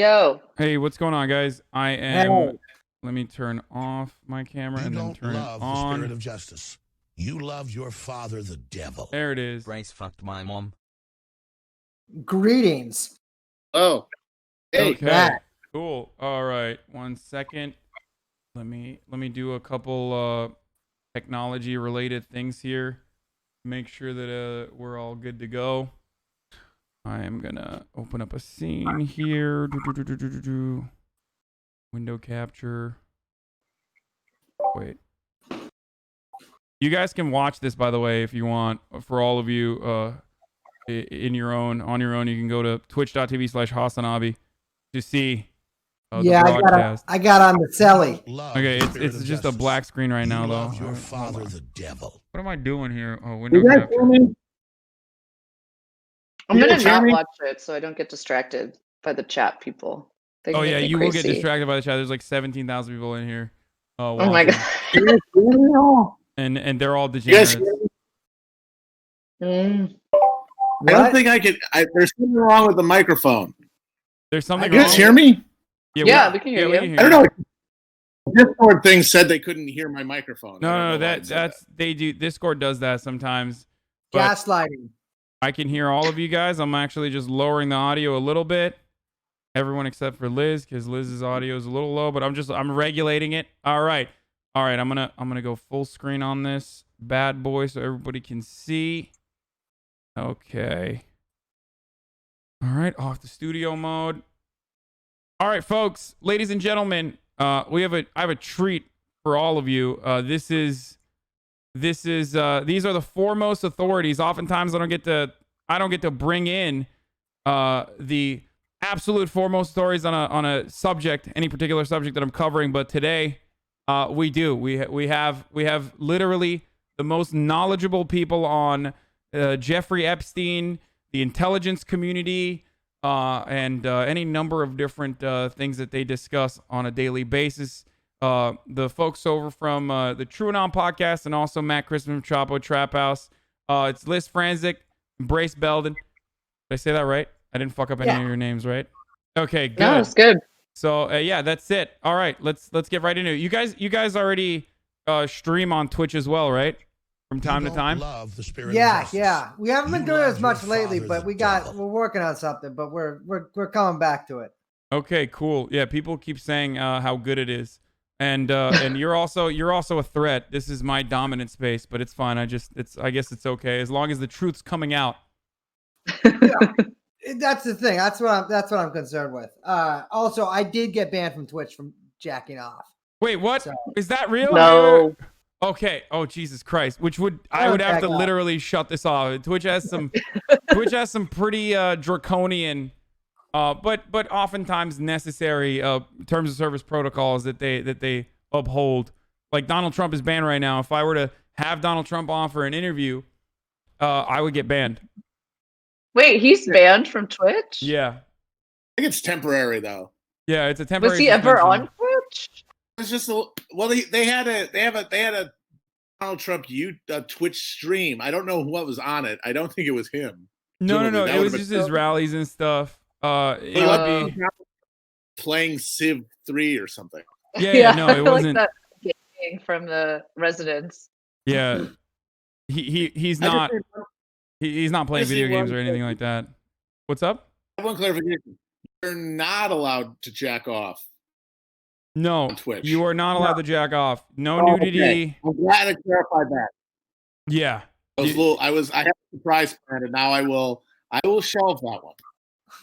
Yo. Hey, what's going on, guys? Hey. Let me turn off my camera and then turn it love on. the spirit of justice. You love your father, the devil. There it is. Bryce fucked my mom. Greetings. Oh, hey, Okay, Matt. cool. All right, 1 second. Let me do a couple technology related things here. Make sure that we're all good to go. I am gonna open up a scene here. Window capture. Wait. You guys can watch this, by the way, if you want. For all of you, on your own, you can go to twitch.tv/Hasanabi to see the broadcast. I got on the celly. Okay, it's just a black screen right now, though. Love your father, the devil. What am I doing here? Oh, window You guys capture. hear me? I'm You gonna guys hear not me? watch it so I don't get distracted by the chat people. They Oh make yeah, me you will get crazy. distracted by the chat. There's like 17,000 people in here. Oh my watching. god. You guys hear me all? And they're all you guys degenerates. hear me? Mm. I don't What? think I could. There's something wrong with the microphone. There's something You guys wrong. hear me? Yeah, we can hear you. I don't know. Discord thing said they couldn't hear my microphone. I don't No, know why it said that's they do. Discord does that sometimes. But Gaslighting. I can hear all of you guys. I'm actually just lowering the audio a little bit. Everyone except for Liz, because Liz's audio is a little low, but I'm regulating it. All right. I'm gonna go full screen on this bad boy so everybody can see. Okay. All right, off the studio mode. All right, folks, ladies and gentlemen, I have a treat for all of you. These are the foremost authorities. Oftentimes I don't get to bring in the absolute foremost stories on a subject, any particular subject that I'm covering, but today we do. We have literally the most knowledgeable people on Jeffrey Epstein, the intelligence community, and any number of different things that they discuss on a daily basis. The folks over from the TrueAnon podcast and also Matt Christman from Chapo Trap House. It's Liz Franzik, Brace Belden. Did I say that right? I didn't fuck up any of your names, right? Okay, good. No, it's good. So yeah, that's it. All right, let's get right into it. You guys already stream on Twitch as well, right? From time to time. Love the spirit of Yeah, justice. yeah. We haven't been You doing it love as much your lately, father, but the we're devil. working on something, but we're coming back to it. Okay, cool. Yeah, people keep saying how good it is, and you're also a threat. This is my dominant space, but it's fine. I guess it's okay as long as the truth's coming out. That's the thing. That's what I'm concerned with. Also, I did get banned from Twitch from jacking off. Wait, what? So- Is that real? No. Okay. Oh Jesus Christ! I would have to literally shut this off. Twitch has some pretty draconian, but oftentimes necessary terms of service protocols that they uphold. Like Donald Trump is banned right now. If I were to have Donald Trump on for an interview, I would get banned. Wait, he's banned from Twitch? Yeah. I think it's temporary though. Yeah, it's a temporary. Was he ever suspension. on Twitch? It's just they had a Donald Trump Twitch stream. I don't know what was on it. I don't think it was him. No. That It was would've just been- his rallies and stuff. It would be. Playing Civ 3 or something. Yeah, no, it wasn't. Like that gaming from the residents. Yeah, he's not. He's not playing just video see games one or anything thing. like that. What's up? I have one clarification. You're not allowed to jack off. No, On Twitch. you are not allowed to jack off. No Oh, nudity. okay. I'm glad I clarified that. Yeah. I have a surprise plan, and now I will shelve that one.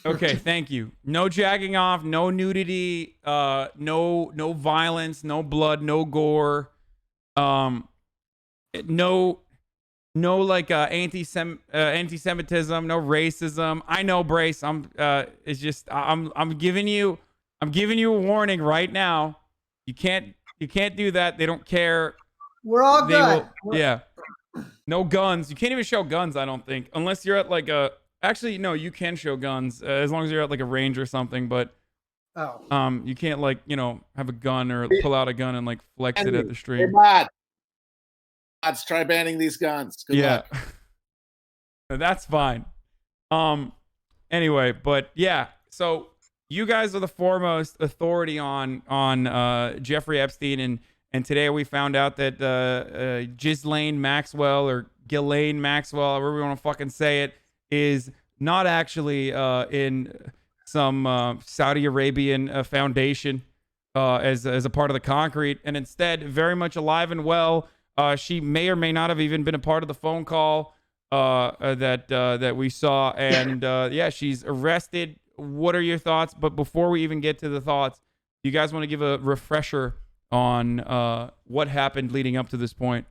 Okay, thank you. No jacking off, no nudity, no violence, no blood, no gore, no like anti-Semitism, no racism. I know, Brace. It's just I'm giving you a warning right now. You can't do that. They don't care. We're all They good. yeah. No guns. You can't even show guns, I don't think, unless you're at like a. Actually, no, you can show guns as long as you're at like a range or something. But Oh. you can't like have a gun or pull out a gun and like flex it at the Hey, stream. Mod. Let's try banning these guns. Good Yeah, luck. that's fine. Anyway, but yeah. So you guys are the foremost authority on Jeffrey Epstein, and today we found out that Ghislaine Maxwell, or Ghislaine Maxwell, however we want to fucking say it, is not actually in some Saudi Arabian foundation as a part of the concrete, and instead very much alive and well. She may or may not have even been a part of the phone call that we saw, and yeah, she's arrested. What are your thoughts? But before we even get to the thoughts, do you guys want to give a refresher on what happened leading up to this point?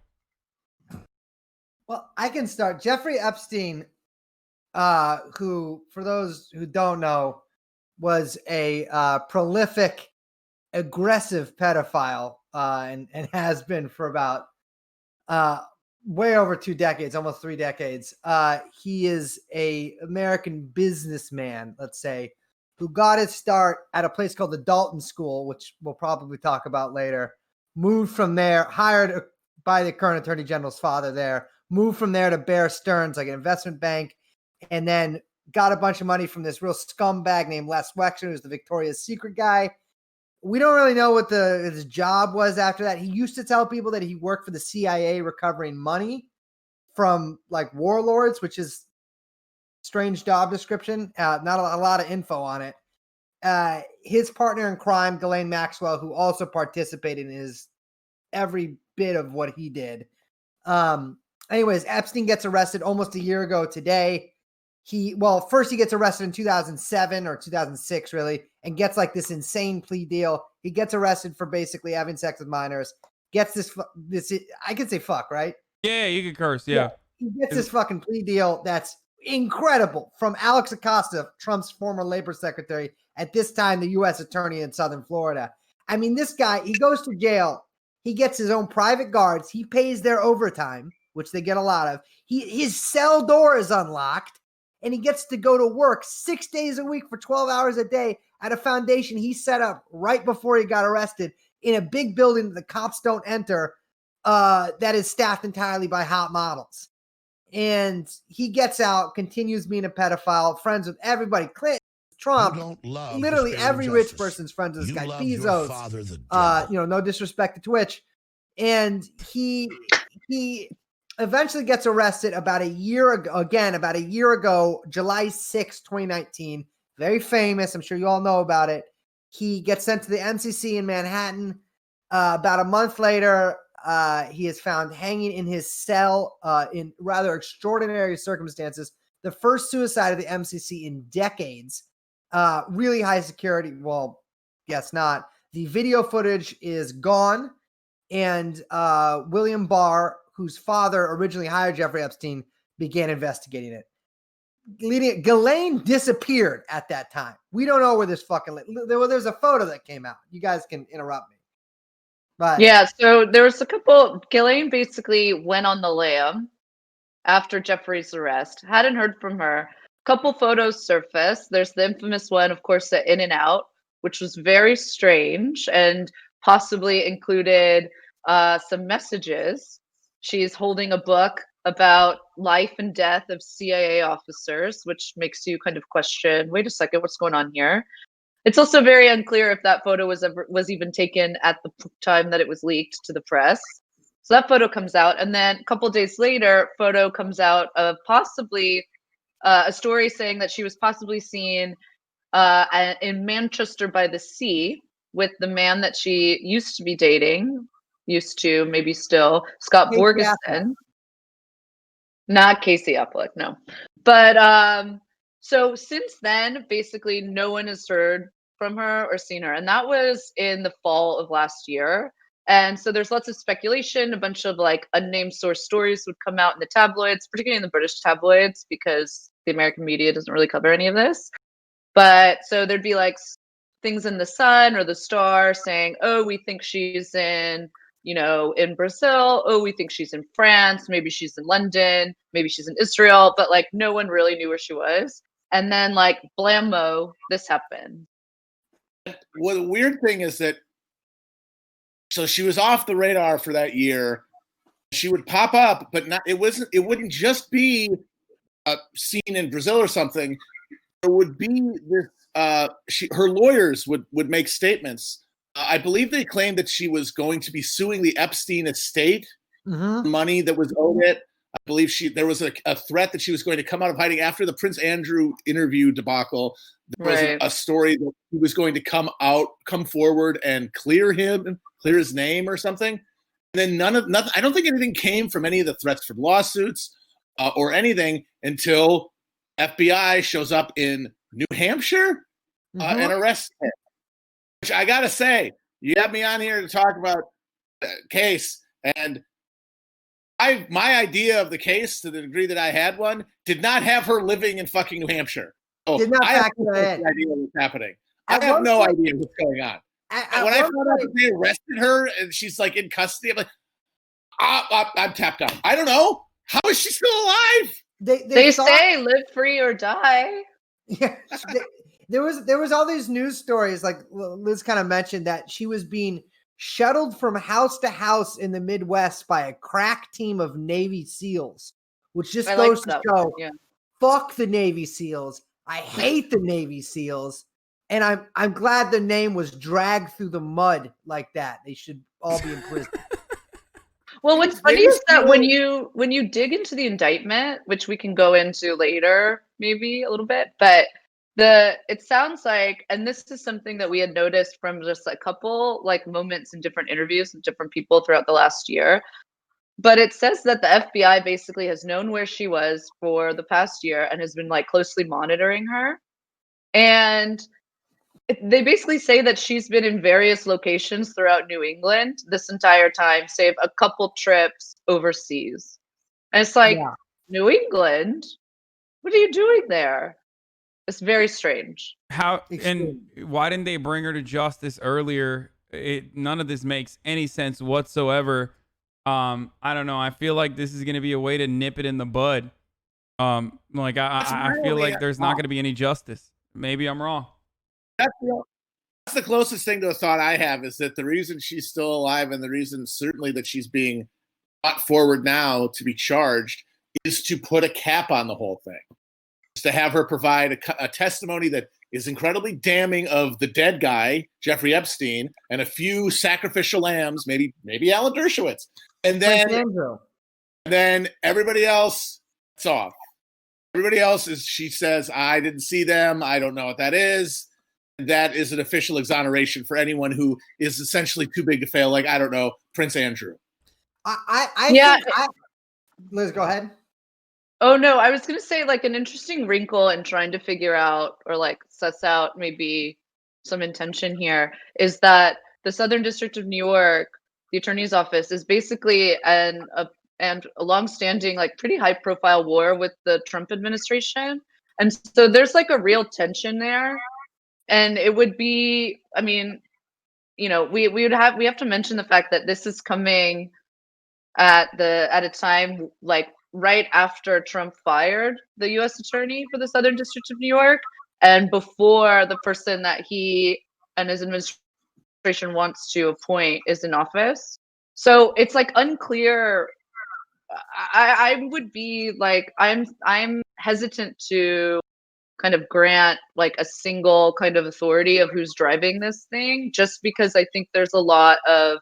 Well, I can start. Jeffrey Epstein, who, for those who don't know, was a prolific, aggressive pedophile, and has been for about way over 2 decades, almost 3 decades. He is a American businessman, let's say, who got his start at a place called the Dalton School, which we'll probably talk about later. Moved from there, hired by the current Attorney General's father there, moved from there to Bear Stearns, like an investment bank, and then got a bunch of money from this real scumbag named Les Wexner, who's the Victoria's Secret guy. We don't really know what his job was after that. He used to tell people that he worked for the CIA recovering money from like warlords, which is strange job description. Not a lot of info on it. His partner in crime, Ghislaine Maxwell, who also participated in his every bit of what he did. Anyways, Epstein gets arrested almost a year ago today. First he gets arrested in 2007 or 2006, really, and gets like this insane plea deal. He gets arrested for basically having sex with minors. Gets this I can say fuck, right? Yeah, you can curse. Yeah. He gets this fucking plea deal that's incredible from Alex Acosta, Trump's former labor secretary, at this time the U.S. attorney in Southern Florida. I mean, this guy, he goes to jail. He gets his own private guards. He pays their overtime, which they get a lot of. His cell door is unlocked. And he gets to go to work 6 days a week for 12 hours a day at a foundation he set up right before he got arrested in a big building that the cops don't enter, that is staffed entirely by hot models. And he gets out, continues being a pedophile, friends with everybody, Clinton, Trump, literally every rich person's friends with this guy, Bezos, no disrespect to Twitch. And he eventually gets arrested about a year ago, July 6, 2019. Very famous. I'm sure you all know about it. He gets sent to the MCC in Manhattan. About a month later, he is found hanging in his cell in rather extraordinary circumstances. The first suicide of the MCC in decades. Really high security. Well, guess not. The video footage is gone. And William Barr, whose father originally hired Jeffrey Epstein, began investigating it. Ghislaine disappeared at that time. We don't know where this fucking... There's a photo that came out. You guys can interrupt me. But yeah, so there was a couple... Ghislaine basically went on the lam after Jeffrey's arrest. Hadn't heard from her. Couple photos surfaced. There's the infamous one, of course, the In and Out, which was very strange and possibly included some messages. She's holding a book about life and death of CIA officers, which makes you kind of question, wait a second, what's going on here? It's also very unclear if that photo was even taken at the time that it was leaked to the press. So that photo comes out. And then a couple days later, photo comes out of possibly a story saying that she was possibly seen in Manchester by the Sea with the man that she used to be dating, maybe still, Scott Borgeson. Not Casey Affleck, no. But so since then, basically no one has heard from her or seen her. And that was in the fall of last year. And so there's lots of speculation. A bunch of like unnamed source stories would come out in the tabloids, particularly in the British tabloids, because the American media doesn't really cover any of this. But so there'd be like things in the Sun or the Star saying, oh, we think she's in Brazil. Oh, we think she's in France. Maybe she's in London. Maybe she's in Israel. But like no one really knew where she was. And then like blammo, this happened. Well, the weird thing is that, so she was off the radar for that year. She would pop up, but not. It wouldn't just be seen in Brazil or something. It would be this her lawyers would make statements. I believe they claimed that she was going to be suing the Epstein estate for money that was owed it. I believe there was a threat that she was going to come out of hiding after the Prince Andrew interview debacle. There was a story that he was going to come forward and clear his name or something. And then nothing. I don't think anything came from any of the threats from lawsuits or anything until FBI shows up in New Hampshire and arrests him. Which I gotta say, you have me on here to talk about the case, and my idea of the case, to the degree that I had one, did not have her living in fucking New Hampshire. So Did not I have factor no that in. idea what's happening. At I have one no point- idea what's going on. At When I one found out point- that they arrested her and she's like in custody, I'm like, I'm tapped out. I don't know. How is she still alive? They say live free or die. Yeah, there was all these news stories, like Liz kind of mentioned, that she was being shuttled from house to house in the Midwest by a crack team of Navy SEALs, which just goes to show, fuck the Navy SEALs. I hate the Navy SEALs, and I'm glad the name was dragged through the mud like that. They should all be in prison. Well, what's funny is that when you dig into the indictment, which we can go into later, maybe a little bit, but it sounds like, and this is something that we had noticed from just a couple like moments in different interviews with different people throughout the last year, but it says that the FBI basically has known where she was for the past year and has been like closely monitoring her. And they basically say that she's been in various locations throughout New England this entire time, save a couple trips overseas. And it's like, New England? What are you doing there? It's very strange. And why didn't they bring her to justice earlier? None of this makes any sense whatsoever. I don't know. I feel like this is going to be a way to nip it in the bud. I feel like there's not going to be any justice. Maybe I'm wrong. That's the closest thing to a thought I have, is that the reason she's still alive and the reason certainly that she's being brought forward now to be charged is to put a cap on the whole thing. Is to have her provide a testimony that is incredibly damning of the dead guy, Jeffrey Epstein, and a few sacrificial lambs, maybe Alan Dershowitz. And then everybody else, it's off. Everybody else she says, I didn't see them. I don't know what that is. That is an official exoneration for anyone who is essentially too big to fail. Like, I don't know, Prince Andrew. Liz, go ahead. Oh, no, I was going to say like an interesting wrinkle in trying to figure out or like suss out maybe some intention here is that the Southern District of New York, the attorney's office, is basically a longstanding, like pretty high profile war with the Trump administration. And so there's like a real tension there. And it would be, I mean, you know, we have to mention the fact that this is coming at a time like right after Trump fired the U.S. attorney for the Southern District of New York, and before the person that he and his administration wants to appoint is in office. So it's like unclear. I would be like, I'm hesitant to kind of grant like a single kind of authority of who's driving this thing, just because I think there's a lot of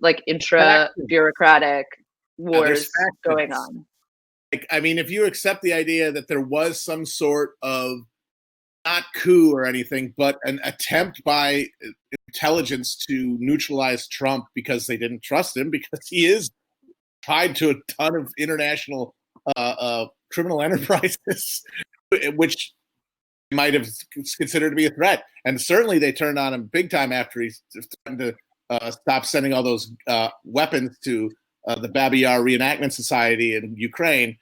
like intra bureaucratic wars going on. Like, I mean, if you accept the idea that there was some sort of not coup or anything, but an attempt by intelligence to neutralize Trump because they didn't trust him, because he is tied to a ton of international criminal enterprises, which might have considered to be a threat. And certainly they turned on him big time after he threatened to stop sending all those weapons to the Babi Yar Reenactment Society in Ukraine.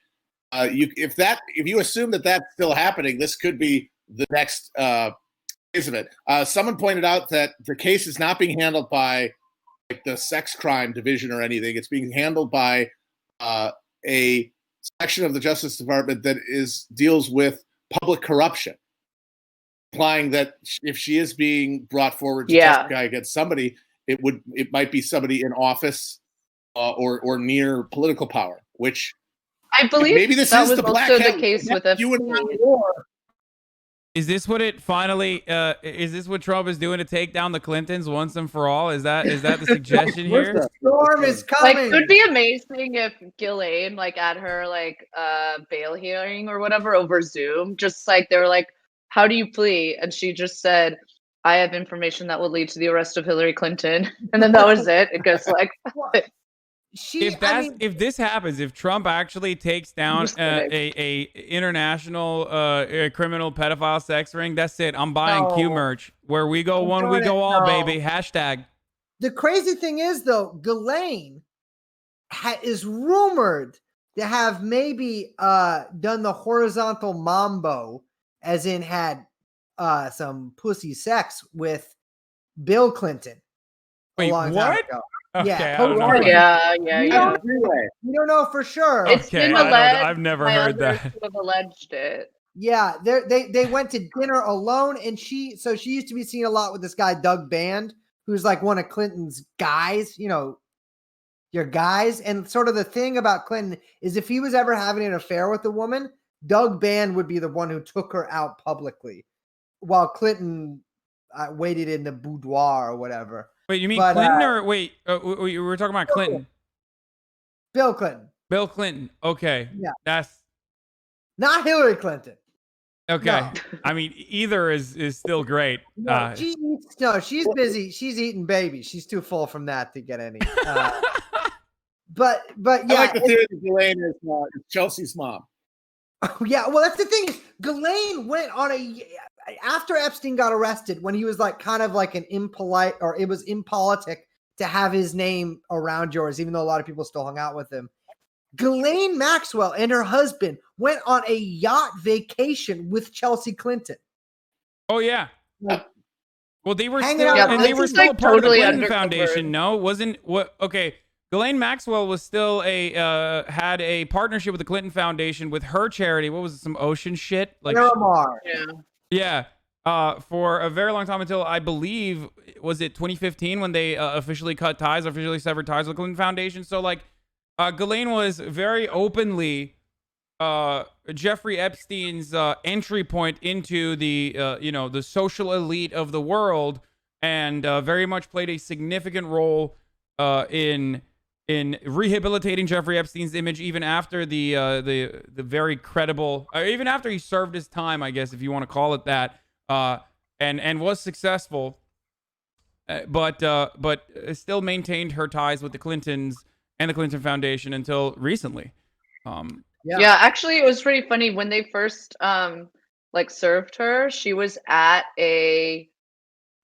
If you assume that that's still happening, this could be the next phase of it. Someone pointed out that the case is not being handled by like the sex crime division or anything. It's being handled by a section of the Justice Department that deals with public corruption, implying that if she is being brought forward to testify against somebody, it might be somebody in office or near political power, which I believe maybe this that is was the black also the case with you and Is this what it finally? Is this what Trump is doing to take down the Clintons once and for all? Is that the suggestion here? The storm is Like, coming. it would be amazing if Ghislaine, like, at her like bail hearing or whatever over Zoom, just like they were like, "How do you plea?" And she just said, "I have information that will lead to the arrest of Hillary Clinton," and then that was it. It goes like, If this happens, if Trump actually takes down just kidding. a international criminal pedophile sex ring, that's it. I'm buying Q No. merch. Where we go I'm one, we doing go it. all, No. baby. Hashtag. The crazy thing is, though, Ghislaine is rumored to have maybe done the horizontal mambo, as in had some pussy sex with Bill Clinton a Wait, long time what? ago. Okay, Yeah, I don't know. Oh, about yeah. We don't know for sure. It's Okay, been I don't- alleged. I've never by heard others that. who have alleged it. Yeah, they went to dinner alone, and she used to be seen a lot with this guy Doug Band, who's like one of Clinton's guys, you know, your guys. And sort of the thing about Clinton is if he was ever having an affair with a woman, Doug Band would be the one who took her out publicly, while Clinton waited in the boudoir or whatever. Wait, you mean But, Clinton or wait? We were talking about Clinton. Bill Clinton, Bill Clinton. Okay, Yeah. that's not Hillary Clinton. okay. No. I mean, either is still great. No, she's busy. She's eating babies. She's too full from that to get any. But yeah, I like the theory that Ghislaine is Chelsea's mom. yeah. Well, that's the thing. Ghislaine went on after Epstein got arrested, when he was like kind of like an impolite, or it was impolitic to have his name around yours, even though a lot of people still hung out with him. Ghislaine Maxwell and her husband went on a yacht vacation with Chelsea Clinton. Oh yeah. Like, Well, they were hanging still, out and with they were This is, still like, a part totally of the Clinton undercover. Foundation. No, wasn't what? Okay, Ghislaine Maxwell was still had a partnership with the Clinton Foundation with her charity. What was it? Some ocean shit? Like Miramar. Yeah. yeah. For a very long time, until I believe was it 2015 when they officially severed ties with the Clinton Foundation. So like, Ghislaine was very openly Jeffrey Epstein's entry point into the the social elite of the world, and very much played a significant role in rehabilitating Jeffrey Epstein's image, even after the very credible, even after he served his time, I guess, if you want to call it that, and was successful, but still maintained her ties with the Clintons and the Clinton Foundation until recently. Yeah, actually, it was pretty funny when they first like served her. She was at a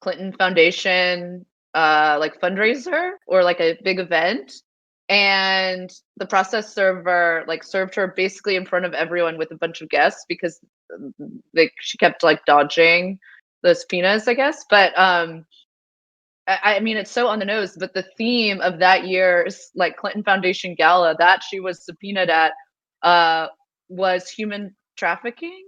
Clinton Foundation like fundraiser or like a big event, and the process server like served her basically in front of everyone with a bunch of guests because she kept like dodging the subpoenas, I guess. But I mean, it's so on the nose, but the theme of that year's like Clinton Foundation gala that she was subpoenaed at was human trafficking.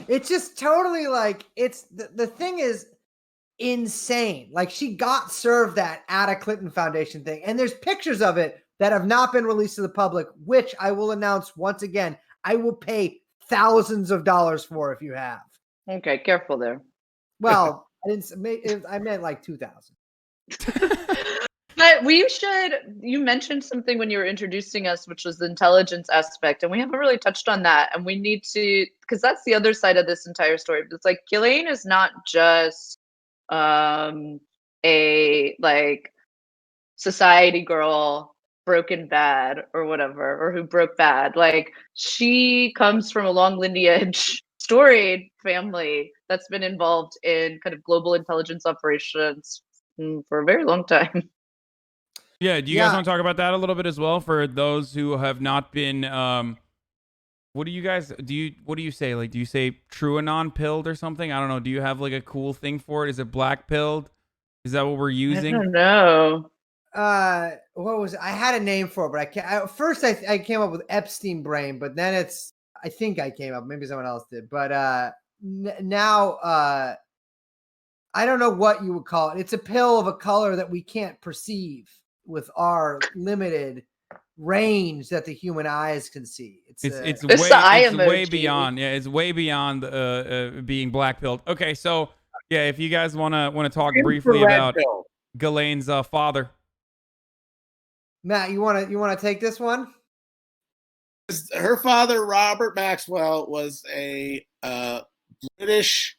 It's just totally like, it's the thing is insane. Like, she got served that at a Clinton Foundation thing, and there's pictures of it that have not been released to the public, which I will announce once again, I will pay thousands of dollars for if you have. Okay, careful there. Well, I meant like 2,000. But you mentioned something when you were introducing us, which was the intelligence aspect, and we haven't really touched on that. And we need to, because that's the other side of this entire story. But it's like Ghislaine is not just a like society girl, broken bad or whatever, or who broke bad. Like, she comes from a long lineage, storied family that's been involved in kind of global intelligence operations for a very long time. Yeah, do you guys want to talk about that a little bit as well for those who have not been what do you say? Like, do you say TrueAnon pilled or something? I don't know. Do you have like a cool thing for it? Is it black pilled? Is that what we're using? I don't know. What was it? I had a name for it, but first I came up with Epstein brain, but then I think I came up, maybe someone else did, but now I don't know what you would call it. It's a pill of a color that we can't perceive with our limited range that the human eyes can see. It's It's the eye it's way emoji. beyond. Yeah, it's way beyond being black-pilled. Okay, so yeah, if you guys wanna talk briefly Infrared about pill. Ghislaine's father. Matt, you wanna take this one? Her father, Robert Maxwell, was a British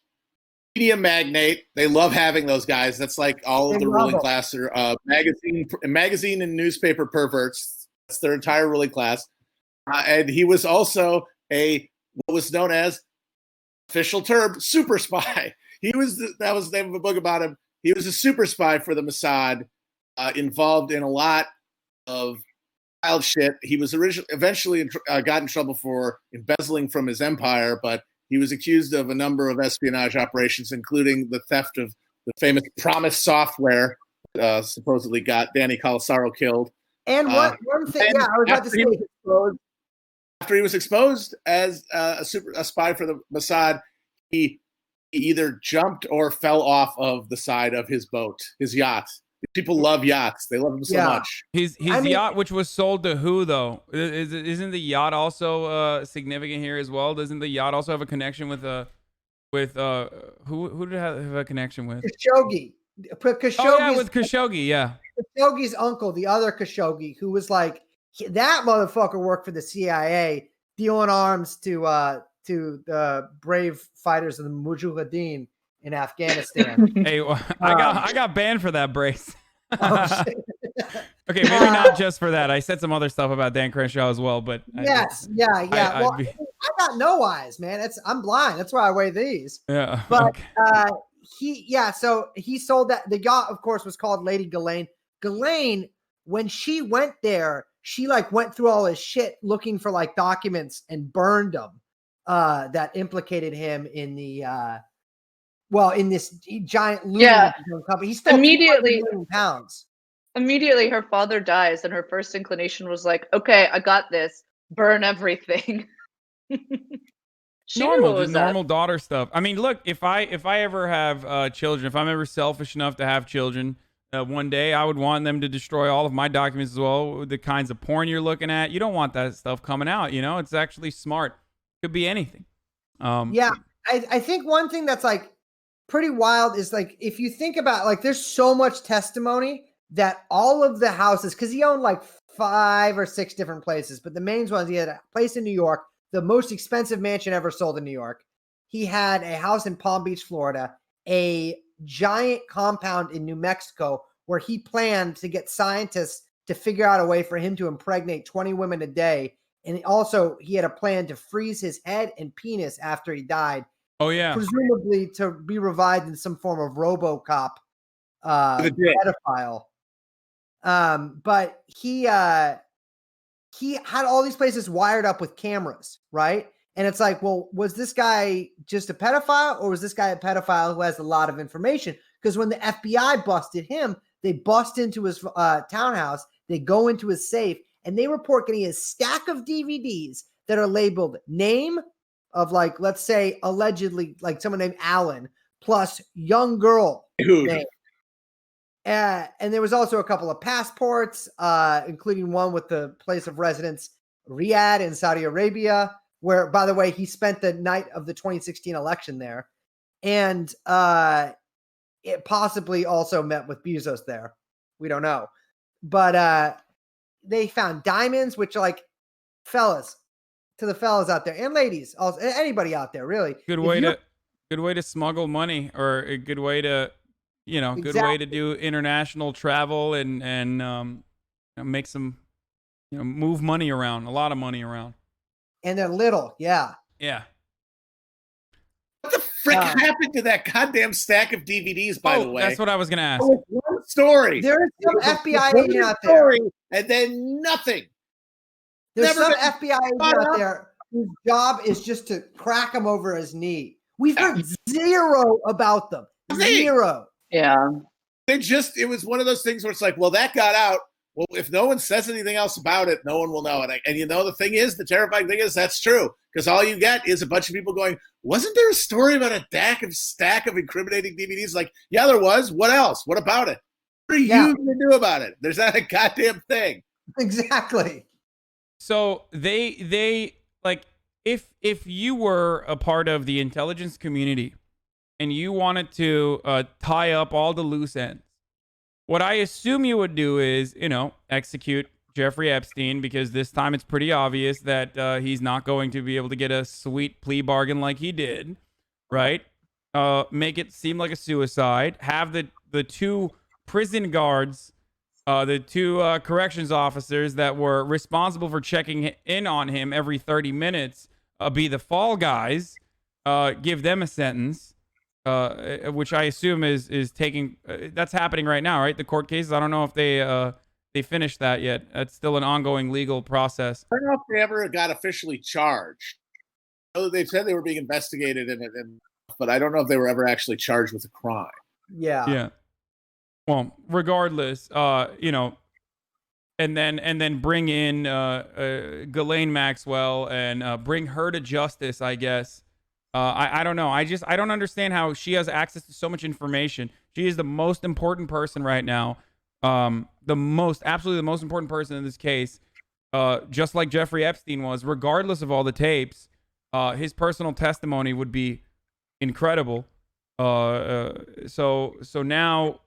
media magnate. They love having those guys. That's like all of the ruling class are magazine and newspaper perverts. That's their entire ruling class. And he was also what was known as official term super spy. That was the name of a book about him. He was a super spy for the Mossad, involved in a lot of wild shit. He was eventually got in trouble for embezzling from his empire, but he was accused of a number of espionage operations, including the theft of the famous Promise software, supposedly got Danny Colasaro killed. And one thing, I was about to say, after he was exposed as a spy for the Mossad, he either jumped or fell off of the side of his boat, his yacht. People love yachts; they love them so much. His yacht, which was sold to who though? Isn't the yacht also significant here as well? Doesn't the yacht also have a connection with who did it have a connection with? Khashoggi. Oh yeah, with Khashoggi, yeah. Khashoggi's uncle, the other Khashoggi, who was like that motherfucker worked for the CIA, dealing arms to the brave fighters of the Mujahideen in Afghanistan. Hey, I got banned for that, Brace. Oh, shit. Okay, maybe not just for that. I said some other stuff about Dan Crenshaw as well, but yes, I got no eyes, man. I'm blind. That's why I wear these. Yeah, but so he sold that. The yacht, of course, was called Lady Ghislaine. Ghislaine, when she went there, she like went through all his shit looking for like documents and burned them that implicated him in the in this giant company. He stole immediately £200 million. Immediately her father dies and her first inclination was like, okay, I got this, burn everything. normal daughter stuff. I mean, look, if I ever have children, if I'm ever selfish enough to have children, one day I would want them to destroy all of my documents as well. The kinds of porn you're looking at, you don't want that stuff coming out. You know, it's actually smart. Could be anything. I think one thing that's like pretty wild is like if you think about like there's so much testimony that all of the houses, because he owned like 5 or 6 different places, but the main ones, he had a place in New York, the most expensive mansion ever sold in New York. He had a house in Palm Beach, Florida, a giant compound in New Mexico where he planned to get scientists to figure out a way for him to impregnate 20 women a day. And also he had a plan to freeze his head and penis after he died. Oh yeah. Presumably to be revived in some form of RoboCop pedophile. But he had all these places wired up with cameras, right? And it's like, well, was this guy just a pedophile or was this guy a pedophile who has a lot of information? Because when the FBI busted him, they bust into his townhouse, they go into his safe, and they report getting a stack of DVDs that are labeled name of like, let's say, allegedly like someone named Alan plus young girl name. And there was also a couple of passports, including one with the place of residence, Riyadh in Saudi Arabia, where, by the way, he spent the night of the 2016 election there. And it possibly also met with Bezos there. We don't know. But they found diamonds, which are like, fellas, to the fellas out there and ladies, also anybody out there, really. Good way to smuggle money, or a good way to, good way to do international travel and make some, move money around, a lot of money around. And they're little, yeah. Yeah. What the frick happened to that goddamn stack of DVDs, by the way? That's what I was going to ask. One story. There's some FBI agent out there. And then nothing. There's some FBI agent out there whose job is just to crack him over his knee. We've heard zero about them. Zero. Yeah. It was one of those things where it's like, well, that got out. Well, if no one says anything else about it, no one will know it. And the thing is, the terrifying thing is that's true. Because all you get is a bunch of people going, wasn't there a story about a stack of incriminating DVDs? Like, yeah, there was. What else? What about it? What are you going to do about it? There's not a goddamn thing. Exactly. So they like if you were a part of the intelligence community and you wanted to tie up all the loose ends, what I assume you would do is, execute Jeffrey Epstein, because this time it's pretty obvious that he's not going to be able to get a sweet plea bargain like he did, right? Make it seem like a suicide. Have the two prison guards, the two corrections officers that were responsible for checking in on him every 30 minutes, be the fall guys. Give them a sentence. Which I assume is taking. That's happening right now, right? The court cases. I don't know if they finished that yet. That's still an ongoing legal process. I don't know if they ever got officially charged. I know they said they were being investigated, but I don't know if they were ever actually charged with a crime. Yeah. Yeah. Well, regardless, and then bring in Ghislaine Maxwell and bring her to justice, I guess. I don't know. I don't understand how she has access to so much information. She is the most important person right now. Absolutely the most important person in this case. Just like Jeffrey Epstein was, regardless of all the tapes, his personal testimony would be incredible. So now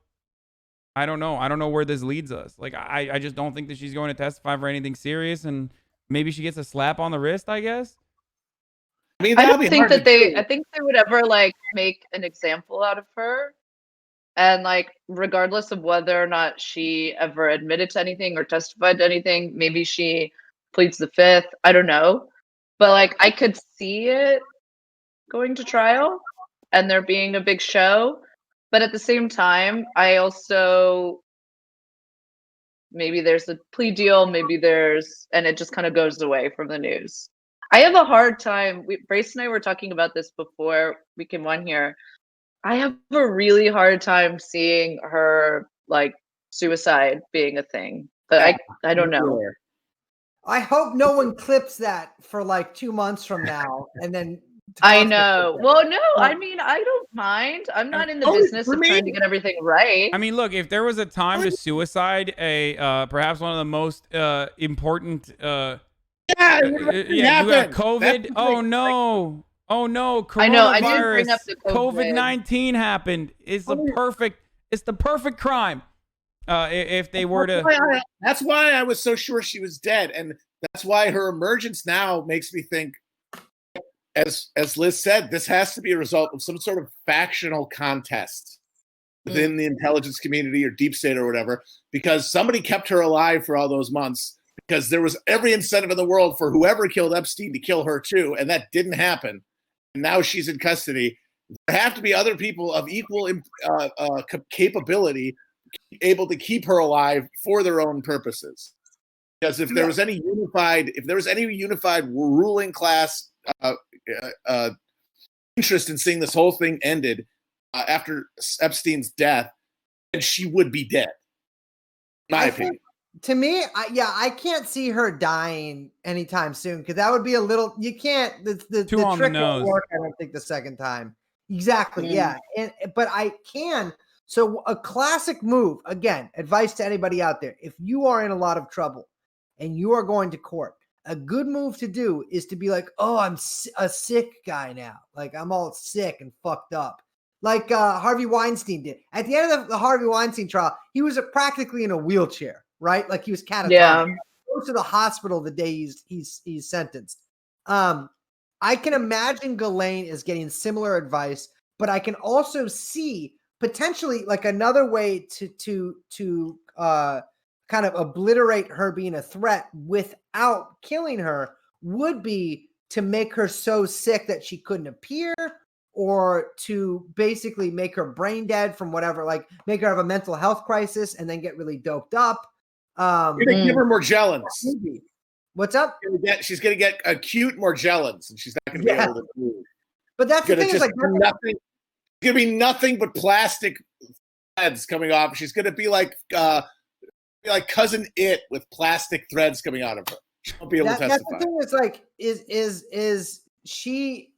I don't know. I don't know where this leads us. Like, I just don't think that she's going to testify for anything serious, and maybe she gets a slap on the wrist, I guess. I mean, I don't think that I think they would ever like make an example out of her. And like, regardless of whether or not she ever admitted to anything or testified to anything, maybe she pleads the fifth. I don't know. But like, I could see it going to trial and there being a big show. But at the same time, I also, maybe there's a plea deal, and it just kind of goes away from the news. I have a hard time. Brace and I were talking about this before we came on here. I have a really hard time seeing her like suicide being a thing, but I don't know. I hope no one clips that for like 2 months from now, and then. I know. Well, no, I mean, I don't mind. I'm not in the business of trying to get everything right. I mean, look, if there was a time to suicide, perhaps one of the most important. You got COVID. Oh no. Oh no, coronavirus. I know. I didn't bring up the COVID-19 happened. It's the perfect crime. If they were to. That's why I was so sure she was dead, and that's why her emergence now makes me think. As Liz said, this has to be a result of some sort of factional contest within the intelligence community or deep state or whatever, because somebody kept her alive for all those months, because there was every incentive in the world for whoever killed Epstein to kill her too, and that didn't happen. And now she's in custody. There have to be other people of equal capability able to keep her alive for their own purposes. Because if there was any unified ruling class interest in seeing this whole thing ended after Epstein's death, then she would be dead. My opinion. To me, I can't see her dying anytime soon, because that would be a little. You can't. The trick won't work. I don't think the second time. Exactly. Yeah. But I can. So a classic move. Again, advice to anybody out there: if you are in a lot of trouble and you are going to court, a good move to do is to be like, "Oh, I'm a sick guy now. Like, I'm all sick and fucked up." Like Harvey Weinstein did. At the end of the Harvey Weinstein trial, he was practically in a wheelchair, right? Like, he was catatonic. Yeah. He goes to the hospital the day he's sentenced. I can imagine Ghislaine is getting similar advice, but I can also see potentially like another way to kind of obliterate her being a threat without killing her would be to make her so sick that she couldn't appear, or to basically make her brain dead from whatever, like make her have a mental health crisis and then get really doped up. You're gonna give her Morgellons. What's up? She's gonna get acute Morgellons, and she's not gonna be able to move. But that's the thing, is like nothing. It's gonna be nothing but plastic threads coming off. She's gonna be like Cousin It with plastic threads coming out of her. She won't be able to testify. That's the thing. It's like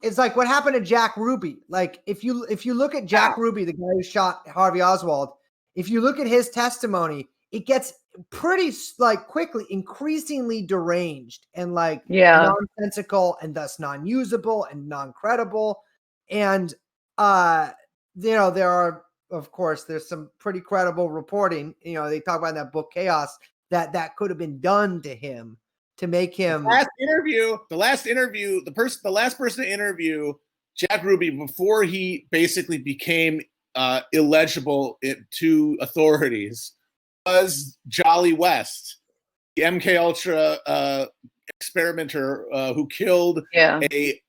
it's like what happened to Jack Ruby. Like, if you look at Jack Ruby, the guy who shot Harvey Oswald, if you look at his testimony, it gets pretty like quickly increasingly deranged and like Yeah. nonsensical and thus non-usable and non-credible. And there are, of course, there's some pretty credible reporting. They talk about in that book Chaos that could have been done to him to make him. The last person to interview Jack Ruby before he basically became illegible to authorities was Jolly West, the MK Ultra experimenter who killed a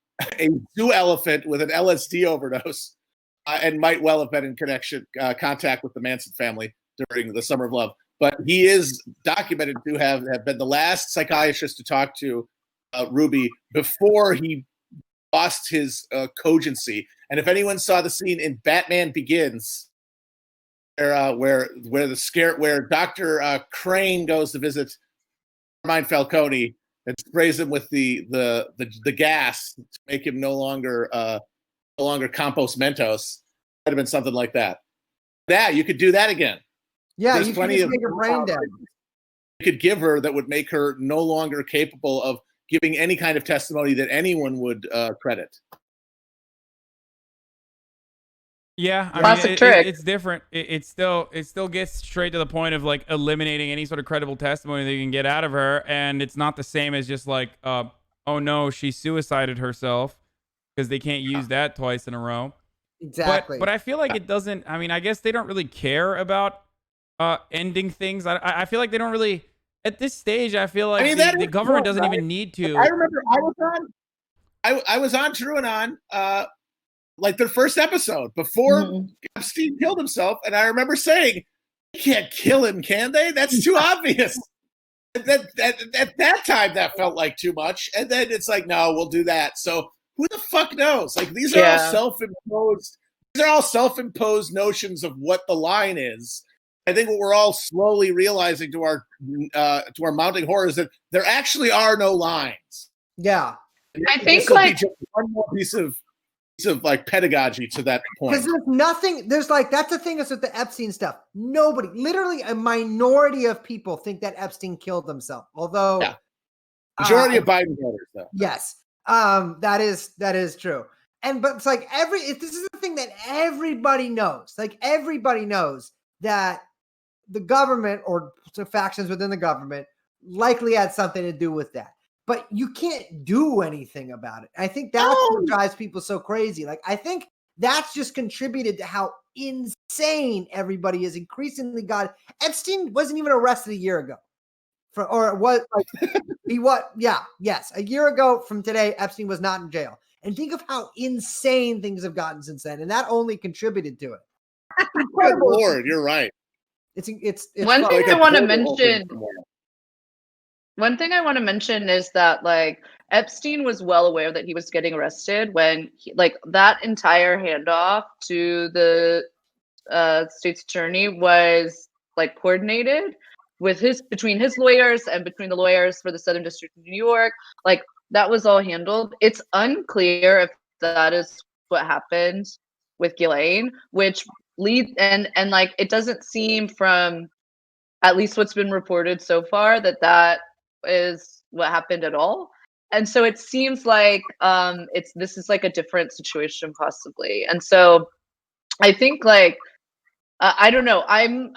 zoo elephant with an LSD overdose, and might well have been in contact with the Manson family during the Summer of Love. But he is documented to have been the last psychiatrist to talk to Ruby before he lost his cogency. And if anyone saw the scene in Batman Begins, where Dr. Crane goes to visit Carmine Falcone and sprays him with the gas to make him no longer Campos Mentos, might have been something like that. Yeah, you could do that again. Yeah, There's you plenty could of make her brain dead. You could give her that would make her no longer capable of giving any kind of testimony that anyone would credit. Yeah, I Classic mean, trick. it's different. It still gets straight to the point of like eliminating any sort of credible testimony that you can get out of her, and it's not the same as just like, oh no, she suicided herself, because they can't use that twice in a row. Exactly. But I feel like it doesn't. I mean, I guess they don't really care about ending things. I feel like they don't really at this stage. I feel like the government doesn't even need to. I remember I was on TrueAnon, like their first episode before Epstein killed himself, and I remember saying, "You can't kill him, can they? That's too obvious." At that time, that felt like too much, and then it's like, no, we'll do that. So who the fuck knows? Like these are all self-imposed. These are all self-imposed notions of what the line is. I think what we're all slowly realizing to our mounting horror is that there actually are no lines. Yeah, I think like just one more piece of like pedagogy to that point. Because there's nothing. There's like that's the thing is with the Epstein stuff. Nobody, literally a minority of people think that Epstein killed himself. Although majority of Biden voters, though. Yes, that is true. But it's like this is the thing that everybody knows. Like everybody knows that the government or factions within the government likely had something to do with that. But you can't do anything about it. I think that's what drives people so crazy. Like, I think that's just contributed to how insane everybody is increasingly got. Epstein wasn't even arrested a year ago. A year ago from today, Epstein was not in jail. And think of how insane things have gotten since then. And that only contributed to it. Good Lord, you're right. It's one thing I want to mention. One thing I want to mention is that like Epstein was well aware that he was getting arrested when that entire handoff to the state's attorney was like coordinated with between his lawyers and between the lawyers for the Southern District of New York. Like that was all handled. It's unclear if that is what happened with Ghislaine, which leads and like it doesn't seem from at least what's been reported so far that is what happened at all. And so it seems like this is like a different situation possibly. And so I think like I don't know, I'm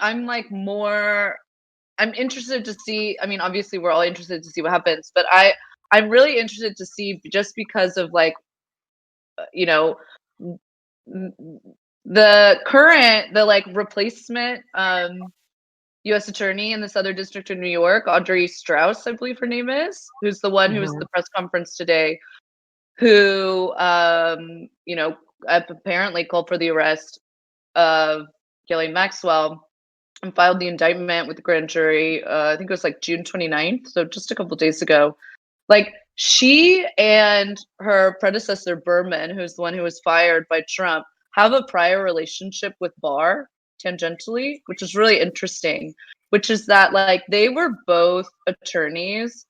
interested to see. I mean, obviously we're all interested to see what happens, but I'm really interested to see, just because of like the replacement U.S. attorney in the Southern District of New York, Audrey Strauss, I believe her name is, who's the one who was at the press conference today, who, apparently called for the arrest of Ghislaine Maxwell and filed the indictment with the grand jury. I think it was like June 29th, so just a couple days ago. Like she and her predecessor Berman, who's the one who was fired by Trump, have a prior relationship with Barr tangentially, which is really interesting, which is that like they were both attorneys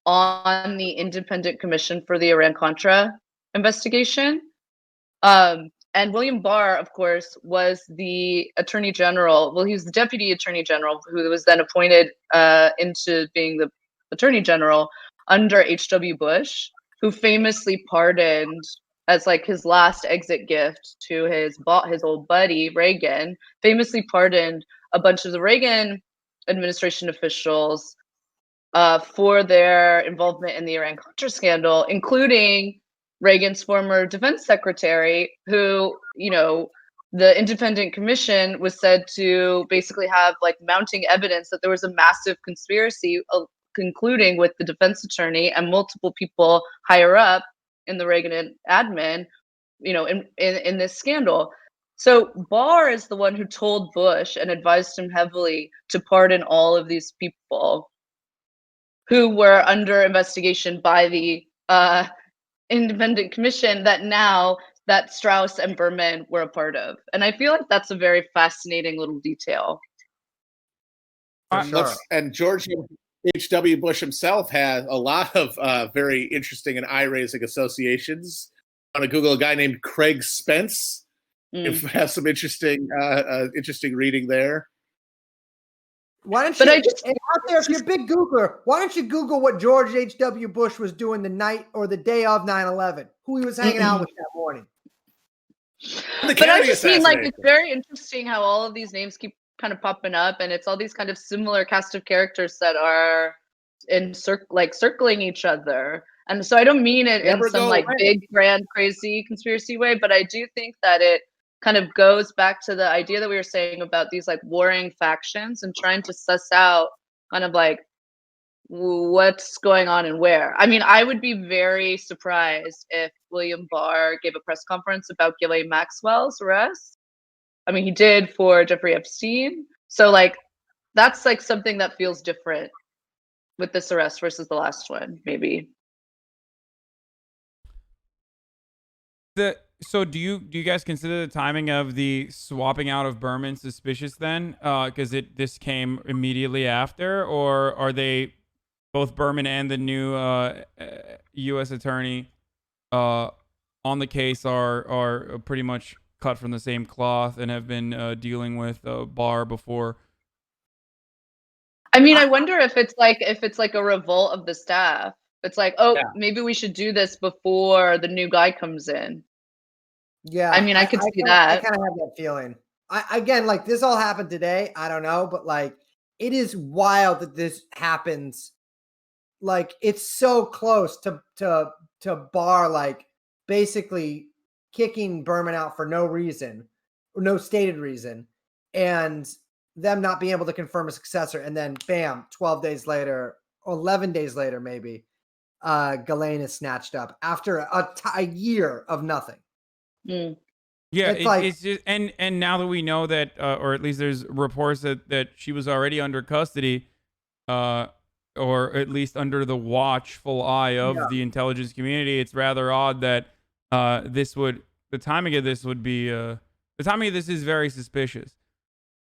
on the independent commission for the Iran-Contra investigation. And And William Barr, of course, was the attorney general. Well, he was the deputy attorney general who was then appointed into being the attorney general under H.W. Bush, who famously pardoned, as like his last exit gift to his old buddy Reagan, famously pardoned a bunch of the Reagan administration officials for their involvement in the Iran-Contra scandal, including Reagan's former defense secretary, who, you know, the independent commission was said to basically have like mounting evidence that there was a massive conspiracy, concluding with the defense attorney and multiple people higher up in the Reagan admin, you know, in this scandal. So Barr is the one who told Bush and advised him heavily to pardon all of these people who were under investigation by the independent commission that Strauss and Berman were a part of. And I feel like that's a very fascinating little detail. Sure. And George H.W. Bush himself had a lot of very interesting and eye-raising associations. On a Google, a guy named Craig Spence. If has some interesting reading there. Why don't you, out there, if you're a big Googler, why don't you Google what George H.W. Bush was doing the night or the day of 9/11, who he was hanging out with that morning? But I just mean, like, it's very interesting how all of these names keep kind of popping up, and it's all these kind of similar cast of characters that are circling each other. And so I don't mean it in some like big, grand, crazy conspiracy way, but I do think that it kind of goes back to the idea that we were saying about these like warring factions and trying to suss out kind of like what's going on and where. I mean, I would be very surprised if William Barr gave a press conference about Ghislaine Maxwell's arrest. I mean, he did for Jeffrey Epstein. So like, that's like something that feels different with this arrest versus the last one, maybe. So do you guys consider the timing of the swapping out of Berman suspicious then? Because this came immediately after, or are they both Berman and the new U.S. attorney on the case are pretty much cut from the same cloth and have been dealing with Barr before? I mean, I wonder if it's like a revolt of the staff. It's like, maybe we should do this before the new guy comes in. Yeah, I mean, I could see that. I kind of have that feeling. Again, like this all happened today. I don't know, but like it is wild that this happens. Like it's so close to Barr, like basically kicking Berman out for no reason, or no stated reason, and them not being able to confirm a successor, and then bam, 12 days later, or 11 days later, maybe, Ghislaine is snatched up after a year of nothing. Mm. Yeah, it's just, and now that we know that, or at least there's reports that she was already under custody, or at least under the watchful eye of the intelligence community, it's rather odd that the timing of this is very suspicious.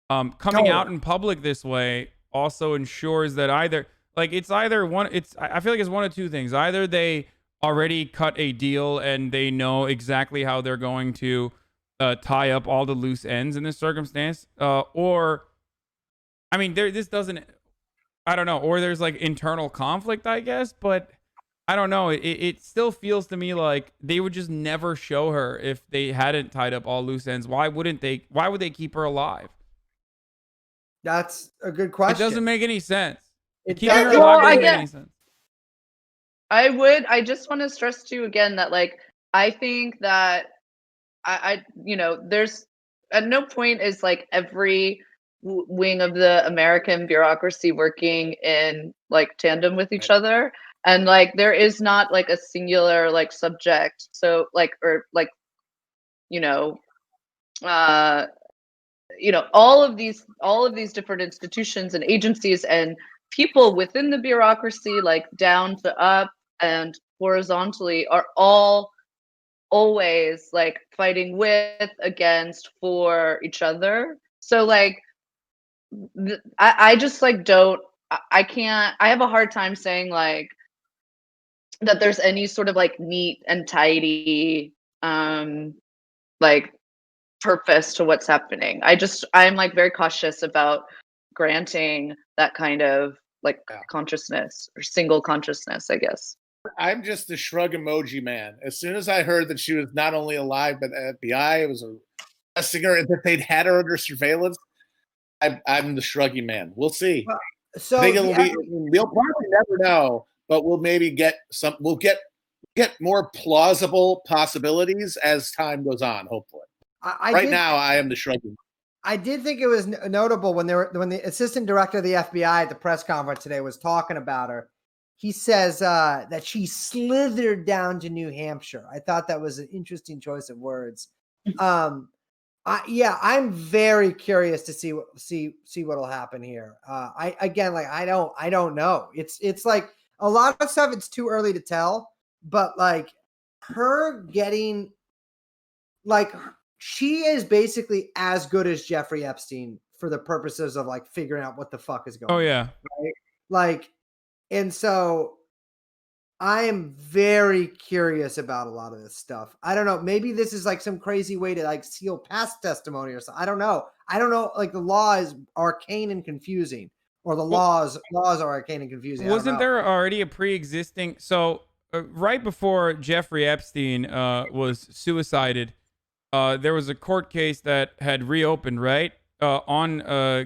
Coming out in public this way also ensures that I feel like it's one of two things. Either they already cut a deal and they know exactly how they're going to tie up all the loose ends in this circumstance, or I mean, I don't know, or there's like internal conflict, I guess, but I don't know. It still feels to me like they would just never show her if they hadn't tied up all loose ends. Why would they keep her alive? That's a good question. It doesn't make any sense. Keeping her alive doesn't make any sense. I just want to stress to you again that like I think that there's at no point is like every wing of the American bureaucracy working in like tandem with each other, and like there is not like a singular like subject. So like all of these different institutions and agencies and people within the bureaucracy, like down to up and horizontally, are all always like fighting with, against, for each other. So like I just like I have a hard time saying like that there's any sort of like neat and tidy like purpose to what's happening. I'm like very cautious about granting that kind of like consciousness or single consciousness, I guess. I'm just the shrug emoji man. As soon as I heard that she was not only alive but the FBI, it was arresting her, and that they'd had her under surveillance, I'm the shruggy man. We'll see. Well, so I think it'll be. We'll probably never know, but we'll maybe get some. We'll get more plausible possibilities as time goes on. Hopefully. Right now, I am the shrugging. I did think it was notable when the assistant director of the FBI at the press conference today was talking about her. He says that she slithered down to New Hampshire. I thought that was an interesting choice of words. I'm very curious to see what'll happen here. I don't know. It's like a lot of stuff. It's too early to tell, but like her getting like. She is basically as good as Jeffrey Epstein for the purposes of like figuring out what the fuck is going on. Oh, yeah. Right? Like, and so I am very curious about a lot of this stuff. I don't know. Maybe this is like some crazy way to like seal past testimony or something. I don't know. Like the law is arcane and confusing, or the laws are arcane and confusing. Wasn't there already a pre-existing? So right before Jeffrey Epstein was suicided, there was a court case that had reopened, right, on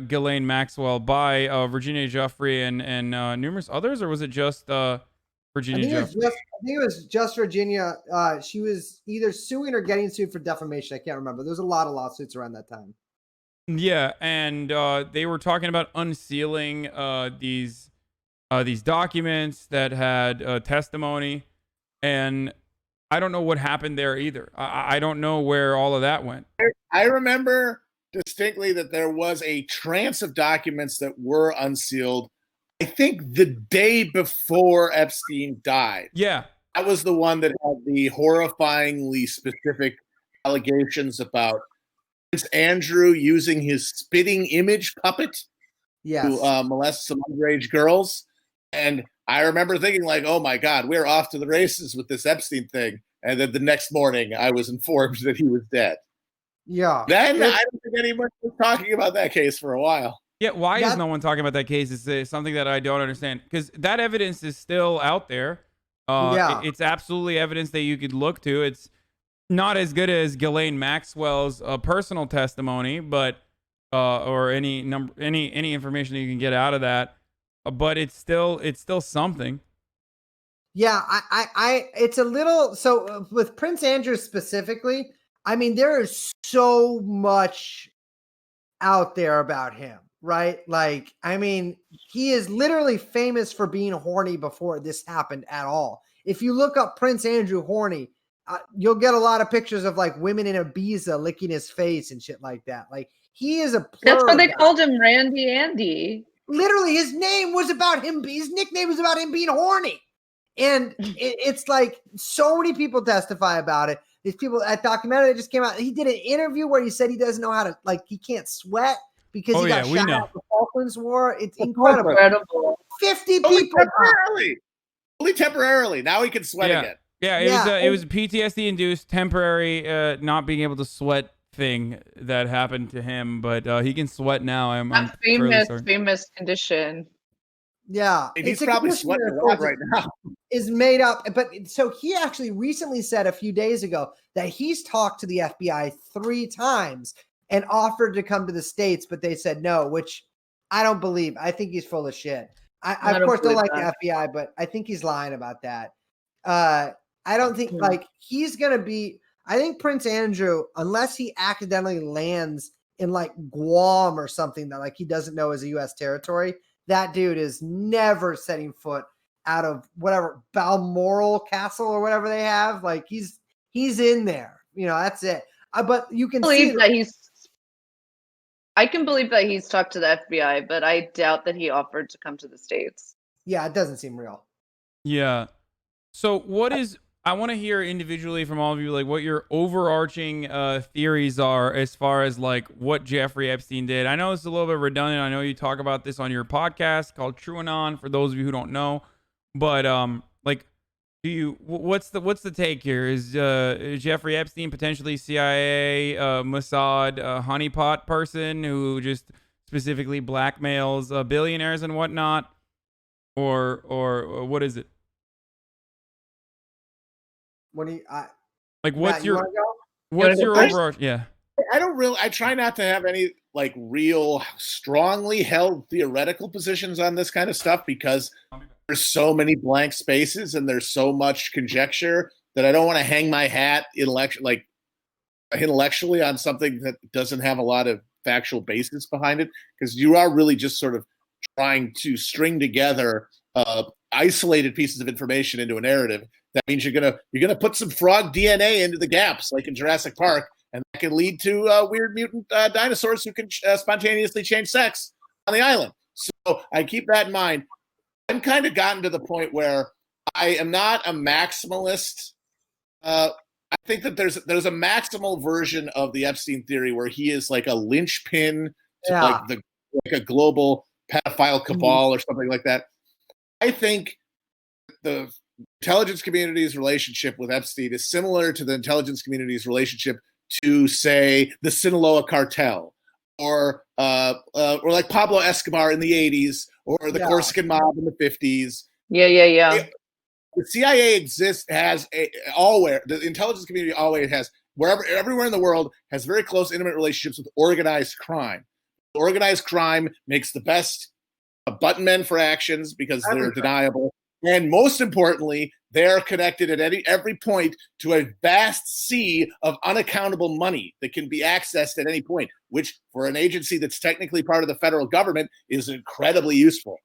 Ghislaine Maxwell by Virginia Giuffre and numerous others, or was it just Virginia Giuffre? I think it was just Virginia. She was either suing or getting sued for defamation. I can't remember. There's a lot of lawsuits around that time. Yeah, and they were talking about unsealing these documents that had testimony, and I don't know what happened there either. I don't know where all of that went. I remember distinctly that there was a trance of documents that were unsealed, I think the day before Epstein died. Yeah. That was the one that had the horrifyingly specific allegations about Prince Andrew using his spitting image puppet to molest some underage girls. And I remember thinking like, oh my God, we're off to the races with this Epstein thing. And then the next morning I was informed that he was dead. Yeah. Then I don't think anyone was talking about that case for a while. Yeah, why is no one talking about that case? Is something that I don't understand. Because that evidence is still out there. It's absolutely evidence that you could look to. It's not as good as Ghislaine Maxwell's personal testimony, but or any information that you can get out of that. But it's still something. Yeah, it's a little so with Prince Andrew specifically. I mean, there is so much out there about him, right? Like, I mean, he is literally famous for being horny before this happened at all. If you look up Prince Andrew horny, you'll get a lot of pictures of like women in Ibiza licking his face and shit like that. Like, he is a That's why they called him Randy Andy. Literally, his name was about him. His nickname was about him being horny. And it's like so many people testify about it. These people at documentary that just came out. He did an interview where he said he doesn't know how to, like, he can't sweat because he got shot at the Falklands War. It's incredible. 50 people. Only temporarily. Now he can sweat again. Yeah, it was a PTSD induced temporary not being able to sweat thing that happened to him, but he can sweat now. I'm famous condition. Yeah, he's probably sweating a lot right now. Is made up, but so he actually recently said a few days ago that he's talked to the FBI 3 times and offered to come to the States, but they said no, which I don't believe. I think he's full of shit. I of course don't like the FBI, but I think he's lying about that. I don't think like he's gonna be. I think Prince Andrew, unless he accidentally lands in like Guam or something that like he doesn't know is a U.S. territory. That dude is never setting foot out of whatever Balmoral Castle or whatever they have. Like he's in there, you know, that's it. But you can see that I can believe that he's talked to the FBI, but I doubt that he offered to come to the States. Yeah, it doesn't seem real. Yeah. So I want to hear individually from all of you, like what your overarching theories are as far as like what Jeffrey Epstein did. I know it's a little bit redundant. I know you talk about this on your podcast called TrueAnon for those of you who don't know, but like What's the take here? Is Jeffrey Epstein potentially CIA, Mossad, honeypot person who just specifically blackmails billionaires and whatnot, or what is it? What do you, Like, Matt, you want to go? what's go your first? overall? Yeah. I try not to have any like real strongly held theoretical positions on this kind of stuff because there's so many blank spaces and there's so much conjecture that I don't want to hang my hat intellectually on something that doesn't have a lot of factual basis behind it, because you are really just sort of trying to string together isolated pieces of information into a narrative. That means you're gonna put some frog DNA into the gaps, like in Jurassic Park, and that can lead to weird mutant dinosaurs who can spontaneously change sex on the island. So I keep that in mind. I'm kind of gotten to the point where I am not a maximalist. I think that there's a maximal version of the Epstein theory where he is like a linchpin to like a global pedophile cabal or something like that. I think the intelligence community's relationship with Epstein is similar to the intelligence community's relationship to, say, the Sinaloa cartel, or like Pablo Escobar in the 80s, or the Corsican mob in the 50s. Yeah. The CIA the intelligence community always has, everywhere in the world, has very close, intimate relationships with organized crime. Organized crime makes the best button men for actions because they're deniable. And most importantly, they're connected at every point to a vast sea of unaccountable money that can be accessed at any point, which for an agency that's technically part of the federal government is incredibly useful.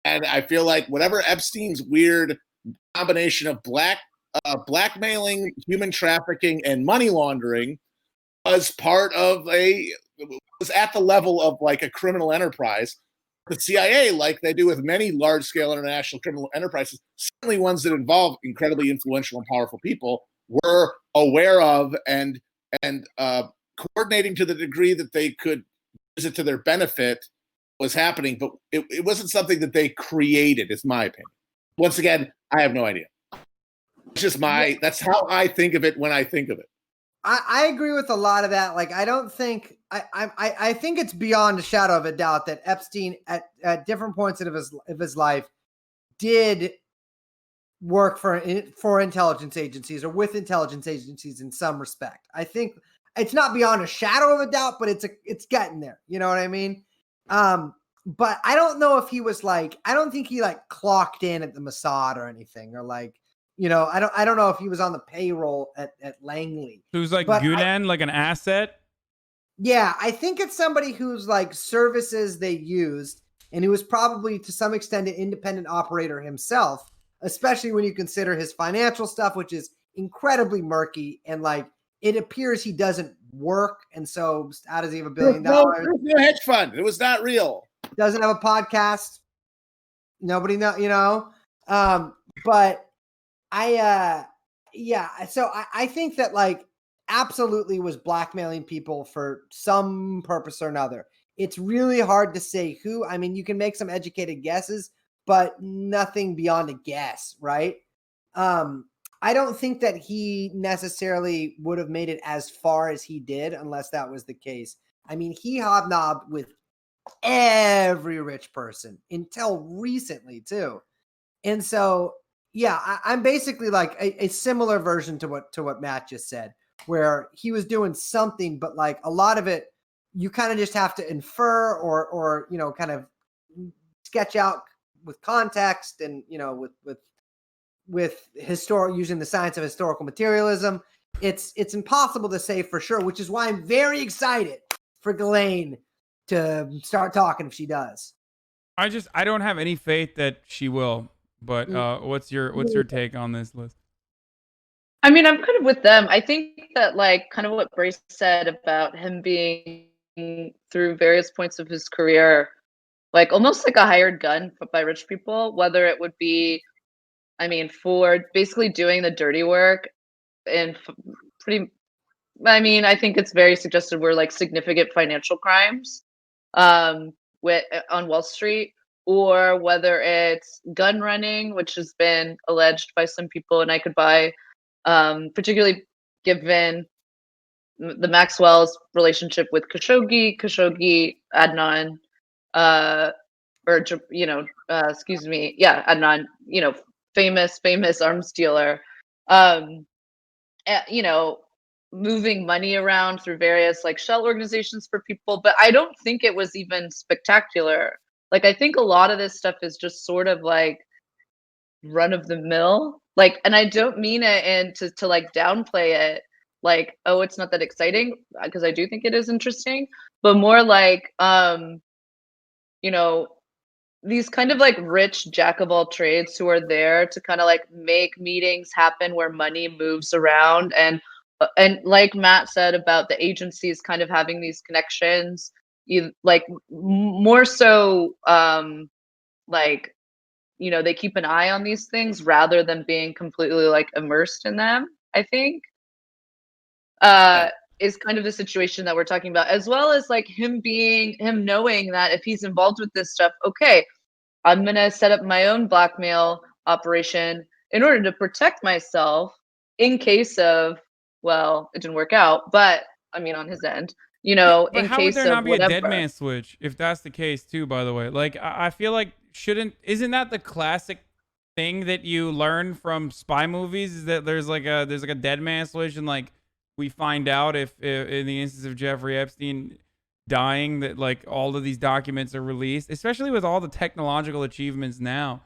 And I feel like whatever Epstein's weird combination of blackmailing, human trafficking, and money laundering was at the level of like a criminal enterprise. The CIA, like they do with many large-scale international criminal enterprises, certainly ones that involve incredibly influential and powerful people, were aware of and coordinating to the degree that they could use it to their benefit was happening. But it wasn't something that they created, is my opinion. Once again, I have no idea. It's just that's how I think of it when I think of it. I agree with a lot of that. Like, I don't think I think it's beyond a shadow of a doubt that Epstein at different points of his life did work for intelligence agencies or with intelligence agencies in some respect. I think it's not beyond a shadow of a doubt, but it's getting there. You know what I mean? But I don't know if he was I don't think he clocked in at the Mossad or anything, or I don't know if he was on the payroll at Langley. So it was like Gunan, like an asset. Yeah, I think it's somebody whose services they used, and he was probably to some extent an independent operator himself, especially when you consider his financial stuff, which is incredibly murky, and it appears he doesn't work, and so how does he have $1 billion? There's no hedge fund. It was not real. Doesn't have a podcast. Nobody know, but so I think that absolutely was blackmailing people for some purpose or another. It's really hard to say who. I mean, you can make some educated guesses, but nothing beyond a guess, right? I don't think that he necessarily would have made it as far as he did unless that was the case. I mean, he hobnobbed with every rich person until recently too. And so, yeah, I'm basically a similar version to what Matt just said, where he was doing something, but a lot of it, you kind of just have to infer or kind of sketch out with context and, with using the science of historical materialism. It's impossible to say for sure, which is why I'm very excited for Ghislaine to start talking if she does. I don't have any faith that she will. But what's your take on this list? I mean, I'm kind of with them. I think that kind of what Brace said about him being through various points of his career, almost like a hired gun by rich people, whether it would be, I mean, for basically doing the dirty work and I think it's very suggested were significant financial crimes on Wall Street, or whether it's gun running, which has been alleged by some people, and I could buy, particularly given the Maxwell's relationship with Khashoggi, Adnan, or excuse me, yeah, Adnan, famous arms dealer, you know, moving money around through various like shell organizations for people, but I don't think it was even spectacular. Like I think a lot of this stuff is just sort of like run of the mill. Like, and I don't mean it and to like downplay it, like, oh, it's not that exciting, because I do think it is interesting, but more like you know, these kind of like rich jack of all trades who are there to kind of like make meetings happen where money moves around, and like Matt said about the agencies kind of having these connections, you like more so like they keep an eye on these things rather than being completely like immersed in them, I think. Is kind of the situation that we're talking about, as well as like him knowing that if he's involved with this stuff, okay, I'm gonna set up my own blackmail operation in order to protect myself in case of, well, it didn't work out, but I mean on his end, But in how would case there of not be a dead whatever. man switch if that's the case too? By the way, like I feel like isn't that the classic thing that you learn from spy movies? Is that there's like a dead man switch, and like we find out if in the instance of Jeffrey Epstein dying, that like all of these documents are released, especially with all the technological achievements now.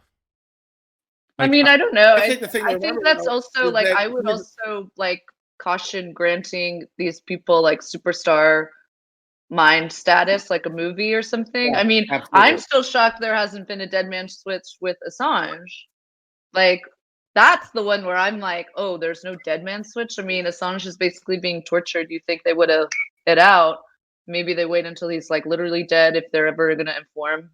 I Like, mean, I don't know. I think the thing to I think remember, that's though, also is like that I would also like caution granting these people like superstar mind status like a movie or something. yeah, I mean, I'm absolutely. still shocked there hasn't been a dead man switch with Assange. Like that's the one where I'm like, oh, there's no dead man switch. I mean, Assange is basically being tortured. You think they would have it out? Maybe they wait until he's like literally dead if they're ever going to inform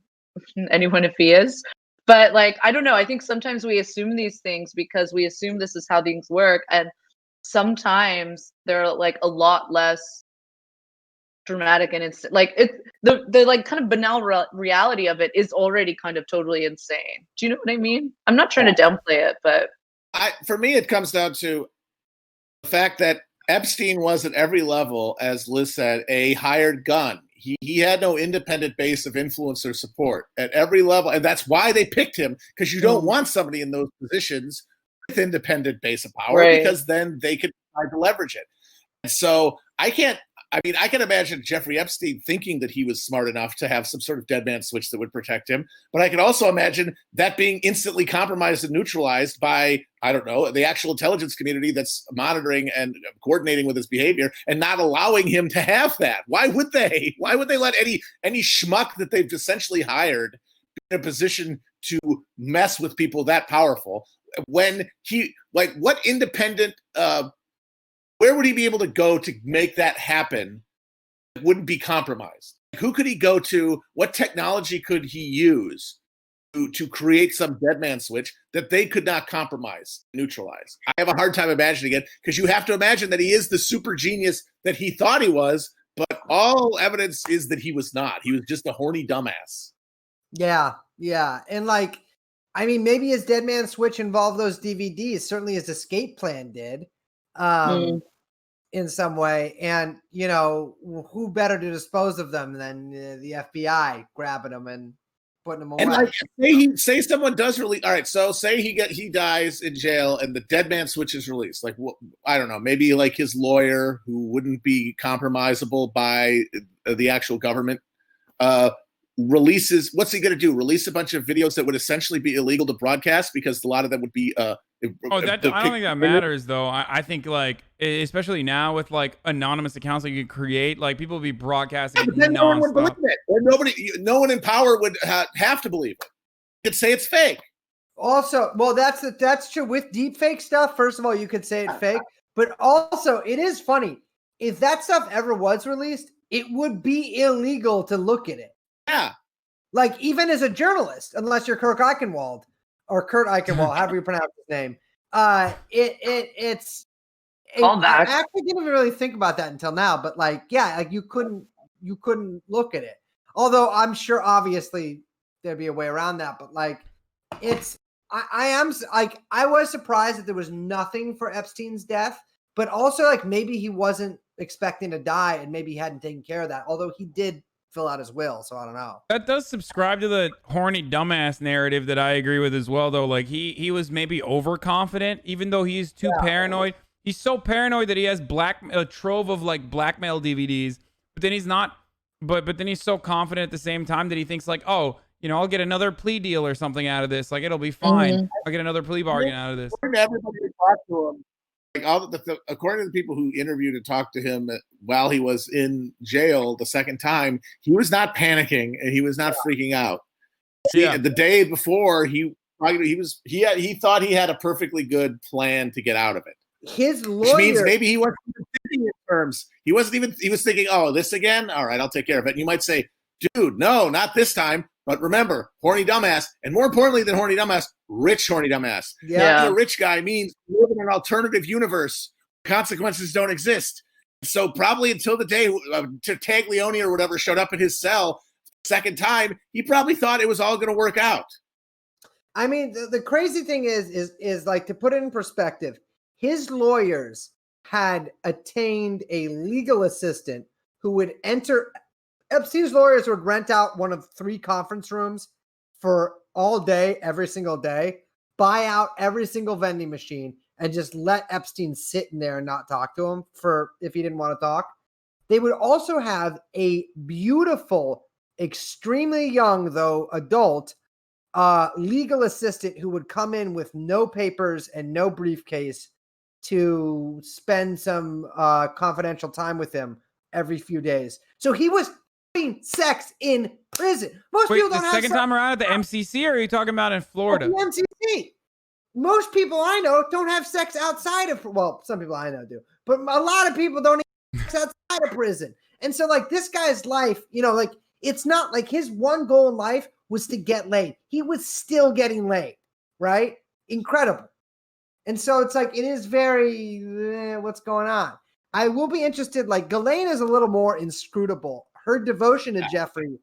anyone if he is. But like, I don't know. I think sometimes we assume these things because we assume this is how things work, and sometimes they're like a lot less dramatic and instant. Like the like kind of banal reality of it is already kind of totally insane. Do you know what I mean? I'm not trying to downplay it, but For me, it comes down to the fact that Epstein was at every level, as Liz said, a hired gun. He had no independent base of influence or support at every level. And that's why they picked him, because you don't want somebody in those positions with independent base of power, right. because then they could try to leverage it. And so I can imagine Jeffrey Epstein thinking that he was smart enough to have some sort of dead man switch that would protect him. But I can also imagine that being instantly compromised and neutralized by, I don't know, the actual intelligence community that's monitoring and coordinating with his behavior and not allowing him to have that. Why would they? Why would they let any schmuck that they've essentially hired be in a position to mess with people that powerful? When he, like, what independent where would he be able to go to make that happen? It wouldn't be compromised. Who could he go to? What technology could he use to create some dead man switch that they could not compromise, neutralize? I have a hard time imagining it, because you have to imagine that he is the super genius that he thought he was, but all evidence is that he was not. He was just a horny dumbass. Yeah. And like, I mean, maybe his dead man switch involved those DVDs. Certainly his escape plan did. In some way, and who better to dispose of them than the FBI grabbing them and putting them away? And like, say someone does release. All right, so say he dies in jail and the dead man switch is released. Like, I don't know, maybe like his lawyer, who wouldn't be compromisable by the actual government, releases. What's he going to do? Release a bunch of videos that would essentially be illegal to broadcast, because a lot of them would be I don't think that matters, though. I think, like, especially now with like anonymous accounts that you can create, like people would be broadcasting. But then no one would believe it. No one in power would have to believe it. You could say it's fake. Also, well, that's true with deep fake stuff. First of all, you could say it's fake, but also it is funny. If that stuff ever was released, it would be illegal to look at it. Yeah. Like, even as a journalist, unless you're Kurt Eichenwald, however you pronounce his name. It's All I that. actually didn't really think about that until now, but like, yeah, like you couldn't look at it. Although I'm sure obviously there'd be a way around that. But like, I was surprised that there was nothing for Epstein's death, but also like maybe he wasn't expecting to die and maybe he hadn't taken care of that. Although he did fill out his will, so I don't know. That does subscribe to the horny dumbass narrative that I agree with as well, though. Like he was maybe overconfident, even though he's too paranoid. He's so paranoid that he has a trove of like blackmail DVDs, but then he's not. But then he's so confident at the same time that he thinks like, oh, I'll get another plea deal or something out of this. Like it'll be fine. I'll get another plea bargain out of this. According to everybody who talked to him, like according to the people who interviewed and talked to him while he was in jail the second time, he was not panicking and he was not freaking out. The day before, he thought he had a perfectly good plan to get out of it. His lawyer, which means maybe he wasn't even thinking in terms. He was thinking, oh, this again? All right, I'll take care of it. And you might say, dude, no, not this time. But remember, horny dumbass, and more importantly than horny dumbass, rich horny dumbass. Yeah. Being a rich guy means you live in an alternative universe. Consequences don't exist. So probably until the day Taglione or whatever showed up in his cell second time, he probably thought it was all going to work out. I mean, the crazy thing is like, to put it in perspective, his lawyers had attained a legal assistant who would enter. Epstein's lawyers would rent out one of 3 conference rooms for all day, every single day, buy out every single vending machine, and just let Epstein sit in there and not talk to him if he didn't want to talk. They would also have a beautiful, extremely young, though adult, legal assistant who would come in with no papers and no briefcase to spend some confidential time with him every few days. So he was having sex in prison. Most people don't have second time around at the MCC, or are you talking about in Florida? At the MCC. Most people I know don't have sex outside of, well, some people I know do, but a lot of people don't have sex outside of prison. And so like this guy's life, like it's not like his one goal in life was to get laid. He was still getting laid, right? Incredible. And so it's like, it is very, what's going on? I will be interested. Like Ghislaine is a little more inscrutable. Her devotion to Jeffrey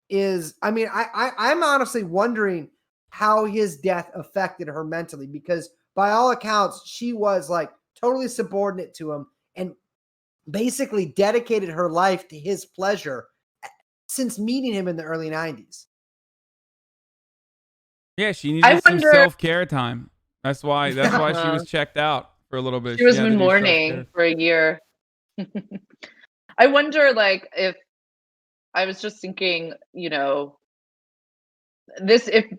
is, I mean, I'm honestly wondering how his death affected her mentally, because by all accounts, she was like totally subordinate to him and basically dedicated her life to his pleasure since meeting him in the early 90s. Yeah, she needed some self-care time. That's why she was checked out for a little bit. She was in mourning for a year. I wonder, like, if I was just thinking, if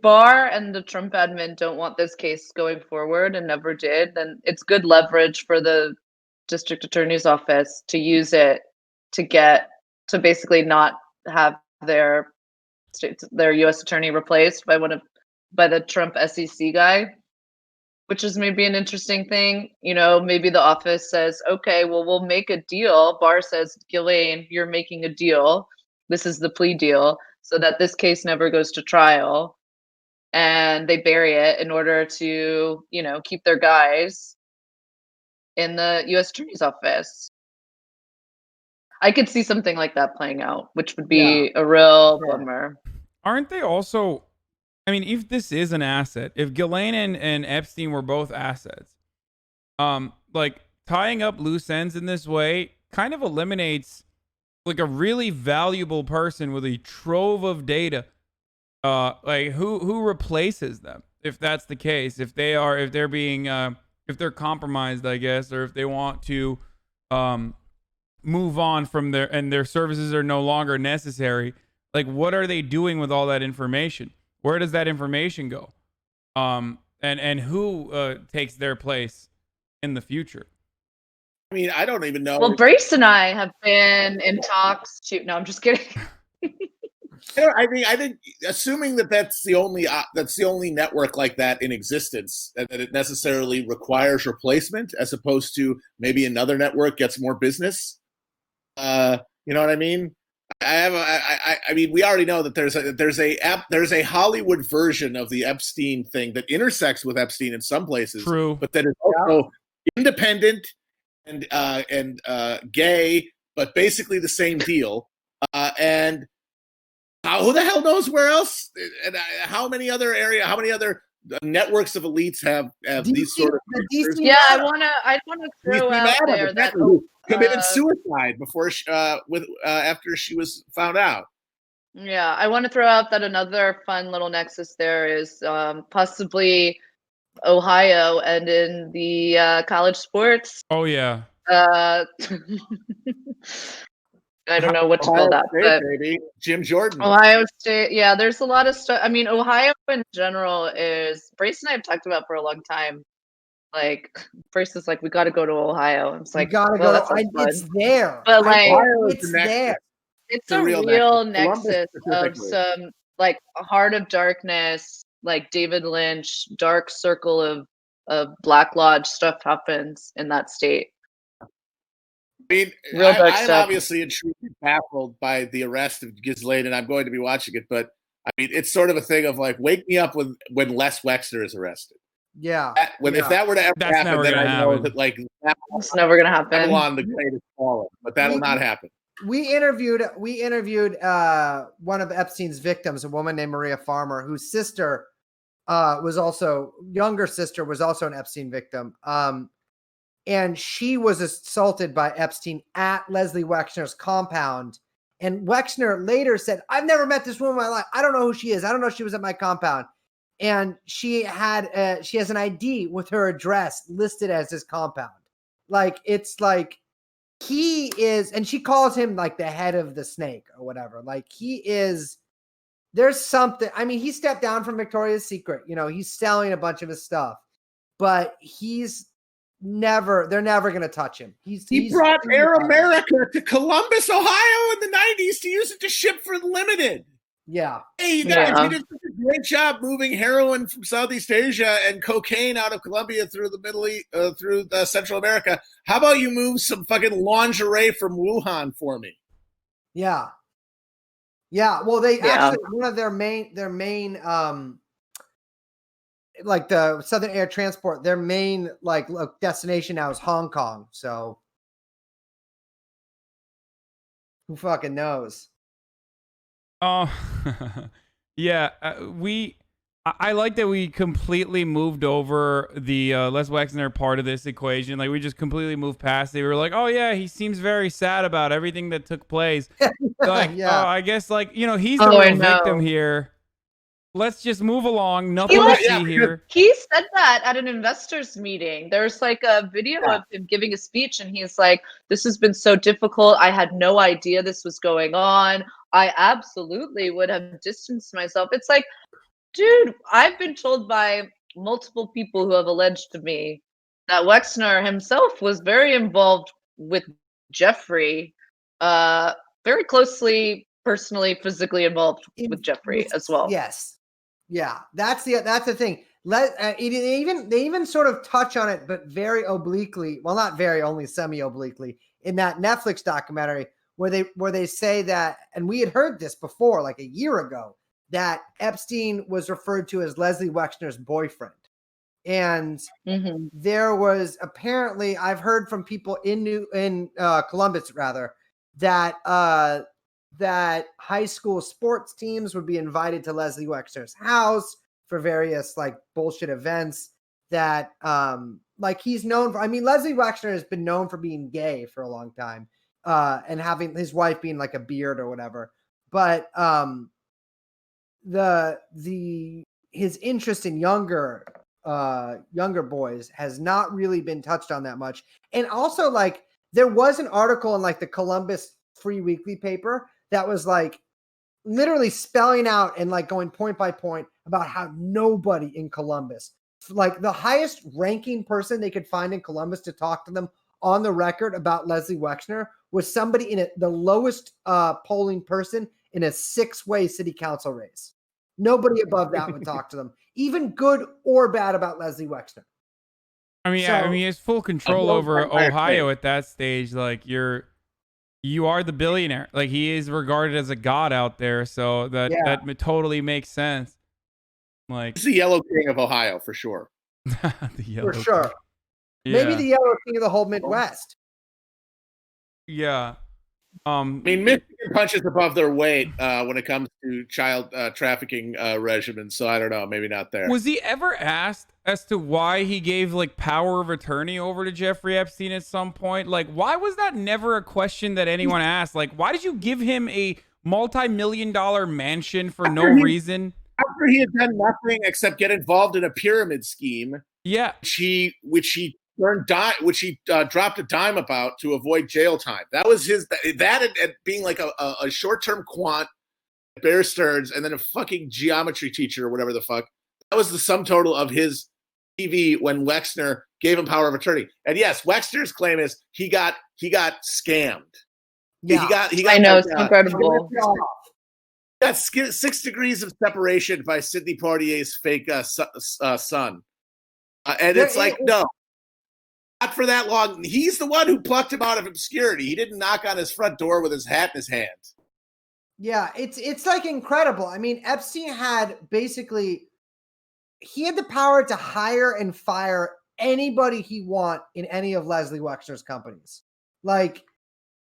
Barr and the Trump admin don't want this case going forward and never did, then it's good leverage for the district attorney's office to use it to basically not have their U.S. attorney replaced by the Trump SEC guy, which is maybe an interesting thing. Maybe the office says, okay, well, we'll make a deal. Barr says, Ghislaine, you're making a deal. This is the plea deal, so that this case never goes to trial. And they bury it in order to, keep their guys in the U.S. attorney's office. I could see something like that playing out, which would be a real bummer. Aren't they also, I mean, if this is an asset, if Ghislaine and Epstein were both assets, like tying up loose ends in this way kind of eliminates like a really valuable person with a trove of data. Like who replaces them if that's the case? If they're being if they're compromised, I guess, or if they want to move on from their services are no longer necessary. Like, what are they doing with all that information? Where does that information go? And who takes their place in the future? I mean, I don't even know. Well, Brace and I have been in talks. No, I'm just kidding. I think assuming that's the only network like that in existence, and that it necessarily requires replacement, as opposed to maybe another network gets more business. You know what I mean? I mean, we already know that there's a Hollywood version of the Epstein thing that intersects with Epstein in some places. True, but that is also independent and gay, but basically the same deal. And who the hell knows where else? And how many other networks of elites have these sort of DC Yeah, I wanna throw out there that who committed suicide before after she was found out. Yeah, I want to throw out that another fun little nexus there is possibly Ohio and in the college sports. Oh yeah. I don't know what to Ohio call that, State, but baby. Jim Jordan. Ohio State. Yeah, there's a lot of stuff. I mean, Ohio in general is Brace and I have talked about for a long time. Like, Brace is like, we got to go to Ohio. I'm You like, gotta well, go. that sounds fun. It's there. But like, It's there. It's a a real real nexus. nexus of Specifically. some like a heart of darkness, like David Lynch, dark circle of Black Lodge stuff happens in that state. I mean, Real dark I'm stuff. obviously intrigued and baffled by the arrest of Ghislaine, and I'm going to be watching it. But I mean, it's sort of a thing of like, wake me up when Les Wexner is arrested. Yeah. If that were to ever That's happen, never then gonna I know happen. that like It's never gonna happen. Babylon the Great is fallen, but that'll not happen. We interviewed one of Epstein's victims, a woman named Maria Farmer, whose younger sister was also an Epstein victim. And she was assaulted by Epstein at Leslie Wexner's compound. And Wexner later said, I've never met this woman in my life. I don't know who she is. I don't know if she was at my compound. And she has an ID with her address listed as his compound. Like, it's like, he is, and she calls him like the head of the snake or whatever. Like, there's something. I mean, he stepped down from Victoria's Secret. You know, he's selling a bunch of his stuff, but they're never going to touch him. He brought Air America to Columbus, Ohio in the 90s to use it to ship for Limited. Yeah. Hey, you guys, you did such a great job moving heroin from Southeast Asia and cocaine out of Colombia through the Middle East, through Central America. How about you move some fucking lingerie from Wuhan for me? Yeah. Yeah. Well, actually, one of their main, like the Southern Air Transport, their main like destination now is Hong Kong. So who fucking knows? Oh, yeah. I like that we completely moved over the Les Wexner part of this equation. Like, we just completely moved past it. We were like, oh yeah, he seems very sad about everything that took place. Like, yeah. oh, I guess like, you know, he's the real victim here. Let's just move along. Nothing to see here. He said that at an investors meeting. There's like a video of him giving a speech, and he's like, this has been so difficult. I had no idea this was going on. I absolutely would have distanced myself. It's like, dude, I've been told by multiple people who have alleged to me that Wexner himself was very involved with Jeffrey, very closely, personally, physically involved with Jeffrey as well. Yes. Yeah, that's the thing. They even sort of touch on it, but very obliquely. Well, not very, only semi-obliquely in that Netflix documentary where they say that, and we had heard this before, like a year ago, that Epstein was referred to as Leslie Wexner's boyfriend, and there was apparently, I've heard from people in Columbus rather, that that high school sports teams would be invited to Leslie Wexner's house for various like bullshit events that like he's known for. I mean, Leslie Wexner has been known for being gay for a long time, and having his wife being like a beard or whatever. But his interest in younger boys has not really been touched on that much. And also, like, there was an article in like the Columbus Free Weekly paper that was like literally spelling out and like going point by point about how nobody in Columbus, like the highest ranking person they could find in Columbus to talk to them on the record about Leslie Wexner, was somebody in the lowest polling person in a 6-way city council race. Nobody above that would talk to them, even good or bad, about Leslie Wexner. I mean, I mean, he has full control over Ohio at that stage. Like, you are the billionaire. Like, he is regarded as a god out there, so that totally makes sense. Like, he's the Yellow King of Ohio for sure. The Yellow for sure. King. Maybe Yeah. the Yellow King of the whole Midwest. Yeah. I mean, Michigan punches above their weight when it comes to child trafficking regimens. So I don't know, maybe not there. Was he ever asked as to why he gave like power of attorney over to Jeffrey Epstein at some point? Like, why was that never a question that anyone asked? Like, why did you give him a multi-million-dollar mansion for no reason? After he had done nothing except get involved in a pyramid scheme, Yeah, which he dropped a dime about to avoid jail time. That was that and being like a short-term quant at Bear Stearns and then a fucking geometry teacher or whatever the fuck. That was the sum total of his TV when Wexner gave him power of attorney. And yes, Wexner's claim is he got scammed. Yeah. He got I know, like, it's incredible. got 6 degrees of separation by Sidney Poitier's fake son. And it's like, no, not for that long. He's the one who plucked him out of obscurity. He didn't knock on his front door with his hat in his hand. Yeah, it's like incredible. I mean, Epstein had he had the power to hire and fire anybody he want in any of Leslie Wexner's companies. Like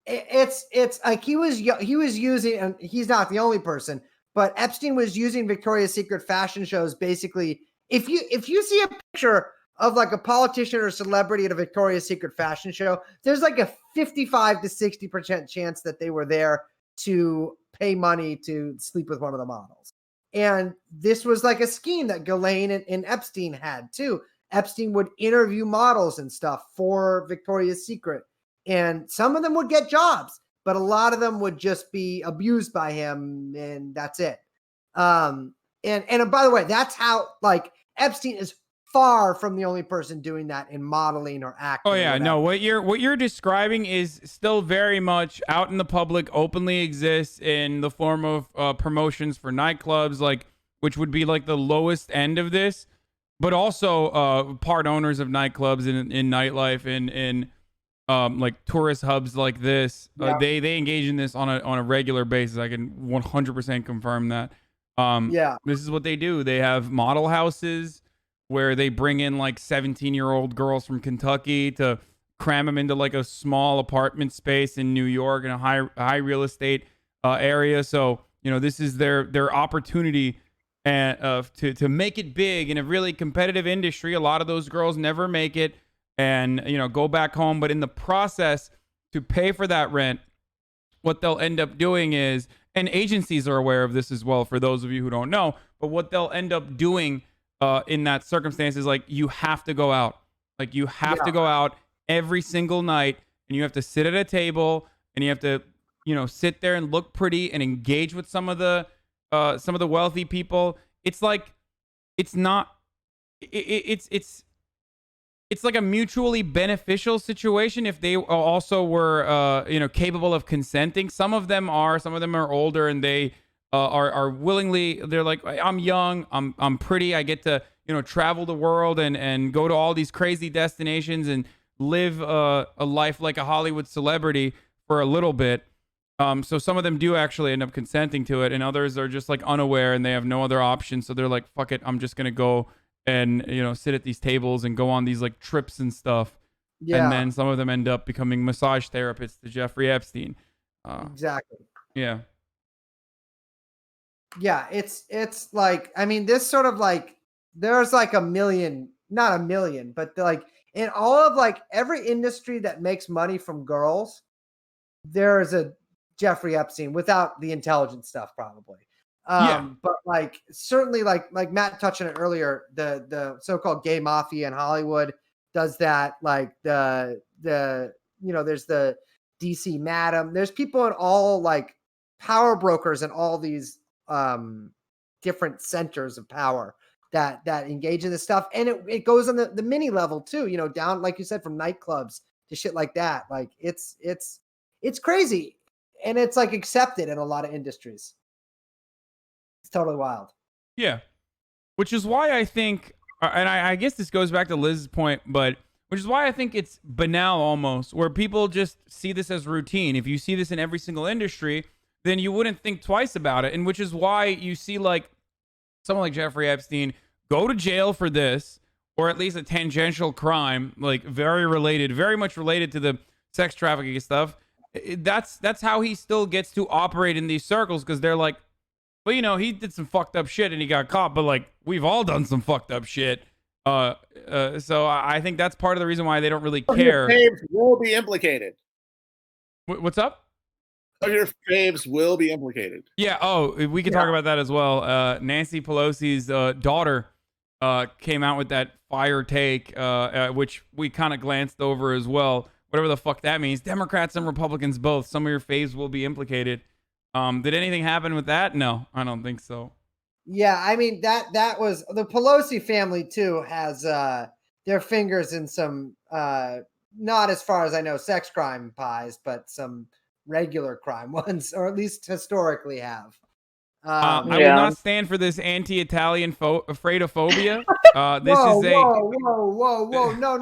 it's like he was using, and he's not the only person, but Epstein was using Victoria's Secret fashion shows. Basically, if you see a picture of like a politician or celebrity at a Victoria's Secret fashion show, there's like a 55 to 60% chance that they were there to pay money to sleep with one of the models. And this was like a scheme that Ghislaine and Epstein had too. Epstein would interview models and stuff for Victoria's Secret. And some of them would get jobs, but a lot of them would just be abused by him, and that's it. And by the way, that's how, like, Epstein is far from the only person doing that in modeling or acting. Oh yeah, no. What you're describing is still very much out in the public, openly exists in the form of promotions for nightclubs, like, which would be like the lowest end of this, but also part owners of nightclubs in nightlife in like tourist hubs like this. Yeah. They engage in this on a regular basis. I can 100% confirm that. This is what they do. They have model houses where they bring in like 17-year-old girls from Kentucky to cram them into like a small apartment space in New York in a high real estate area. So, you know, this is their opportunity to make it big in a really competitive industry. A lot of those girls never make it and, you know, go back home. But in the process, to pay for that rent, what they'll end up doing is, and agencies are aware of this as well, for those of you who don't know, but what they'll end up doing in that circumstance is, like, you have to go out. Like, you have to go out every single night, and you have to sit at a table, and you have to, you know, sit there and look pretty and engage with some of the wealthy people. It's like, it's like a mutually beneficial situation if they also were, you know, capable of consenting. Some of them are older, and they are willingly, they're like, I'm young, I'm pretty, I get to, you know, travel the world and go to all these crazy destinations and live a life like a Hollywood celebrity for a little bit. So some of them do actually end up consenting to it, and others are just like unaware and they have no other option. So they're like, fuck it, I'm just gonna go and, you know, sit at these tables and go on these like trips and stuff. Yeah. And then some of them end up becoming massage therapists to Jeffrey Epstein. Exactly. Yeah. Yeah, it's like, I mean, this sort of like, there's like not a million, but like in all of like every industry that makes money from girls, there's a Jeffrey Epstein, without the intelligence stuff probably. But like certainly like Matt touched on it earlier, the so-called gay mafia in Hollywood does that. Like the you know, there's the DC Madam, there's people in all like power brokers and all these different centers of power that engage in this stuff. And it goes on the mini level too, you know, down, like you said, from nightclubs to shit like that. Like it's crazy. And it's like accepted in a lot of industries. It's totally wild. Yeah. Which is why I think, and I guess this goes back to Liz's point, but which is why I think it's banal almost, where people just see this as routine. If you see this in every single industry, then you wouldn't think twice about it. And which is why you see like someone like Jeffrey Epstein go to jail for this, or at least a tangential crime, like very much related to the sex trafficking stuff. that's how he still gets to operate in these circles, because they're like, well, you know, he did some fucked up shit and he got caught, but like we've all done some fucked up shit. So I think that's part of the reason why they don't really care. Your faves will be implicated. What's up? Your faves will be implicated. Yeah. Oh, we can talk about that as well. Nancy Pelosi's daughter came out with that fire take, which we kind of glanced over as well. Whatever the fuck that means. Democrats and Republicans both. Some of your faves will be implicated. Did anything happen with that? No, I don't think so. Yeah, I mean that was the Pelosi family too has their fingers in some not as far as I know sex crime pies, but some regular crime ones, or at least historically have. I will not stand for this anti-Italian afradophobia. This whoa, is a whoa, no.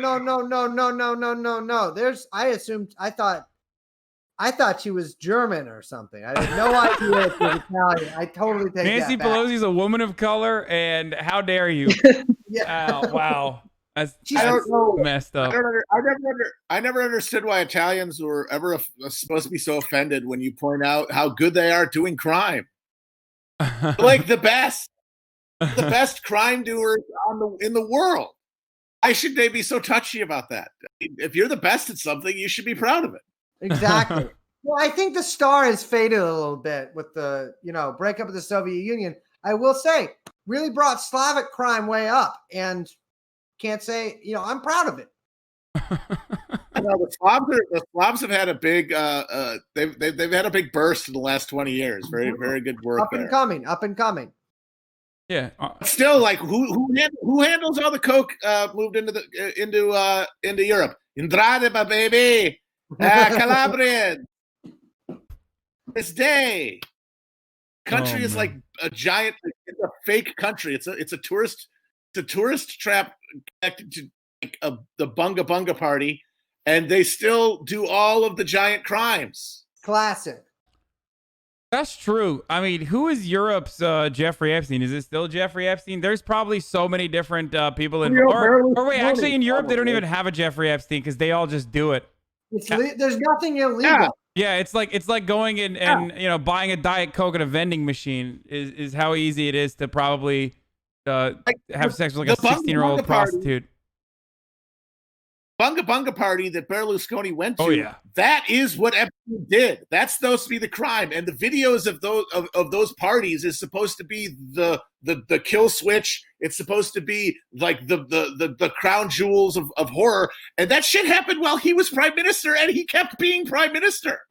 I thought she was German or something. I had no idea she was Italian. I totally take Nancy that back. Pelosi's a woman of color, and how dare you? Yeah. Wow. That's know. messed up. I never understood why Italians were ever supposed to be so offended when you point out how good they are doing crime. Like the best crime doers in the world. Why should they be so touchy about that? If you're the best at something, you should be proud of it. Exactly. Well, I think the star has faded a little bit with the, breakup of the Soviet Union. I will say, really brought Slavic crime way up, and can't say, I'm proud of it. The Slavs have had a big, they've had a big burst in the last 20 years. Very, very good work. Up and coming. Yeah. Still, like who handles all the coke moved into Europe? Andrade, my baby. Calabrian. This day, country is like a giant. It's a fake country. It's a tourist trap connected to the Bunga Bunga party, and they still do all of the giant crimes. Classic. That's true. I mean, who is Europe's Jeffrey Epstein? Is it still Jeffrey Epstein? There's probably so many different people in. Or wait, actually, in Europe they don't even have a Jeffrey Epstein because they all just do it. There's nothing illegal. Yeah, it's like going in and buying a Diet Coke at a vending machine is how easy it is to probably have sex with like a 16-year-old prostitute. Bunga Bunga party that Berlusconi went to. Oh yeah, that is what Epstein did. That's supposed to be the crime, and the videos of those parties is supposed to be the kill switch. It's supposed to be like the crown jewels of horror, and that shit happened while he was prime minister, and he kept being prime minister.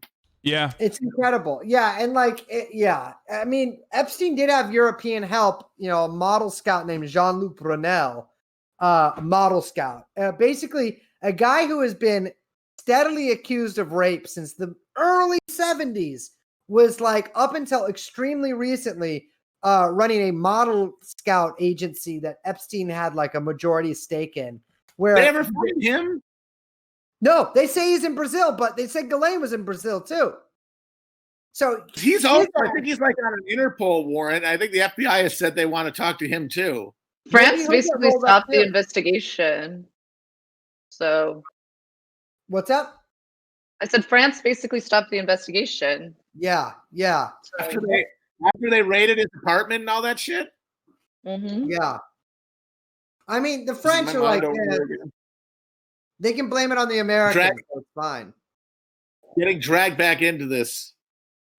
Yeah, it's incredible. Yeah, and I mean, Epstein did have European help. A model scout named Jean-Luc Brunel, a model scout, basically. A guy who has been steadily accused of rape since the early 70s was up until extremely recently running a model scout agency that Epstein had a majority stake in. Where they ever find him? No, they say he's in Brazil, but they said Ghislaine was in Brazil too. So he's also, I think he's on an Interpol warrant. I think the FBI has said they want to talk to him too. France basically stopped the investigation. So, what's up? I said France basically stopped the investigation. Yeah. After they raided his apartment and all that shit. Mm-hmm. Yeah. I mean, the French are they can blame it on the Americans. So it's fine. Getting dragged back into this,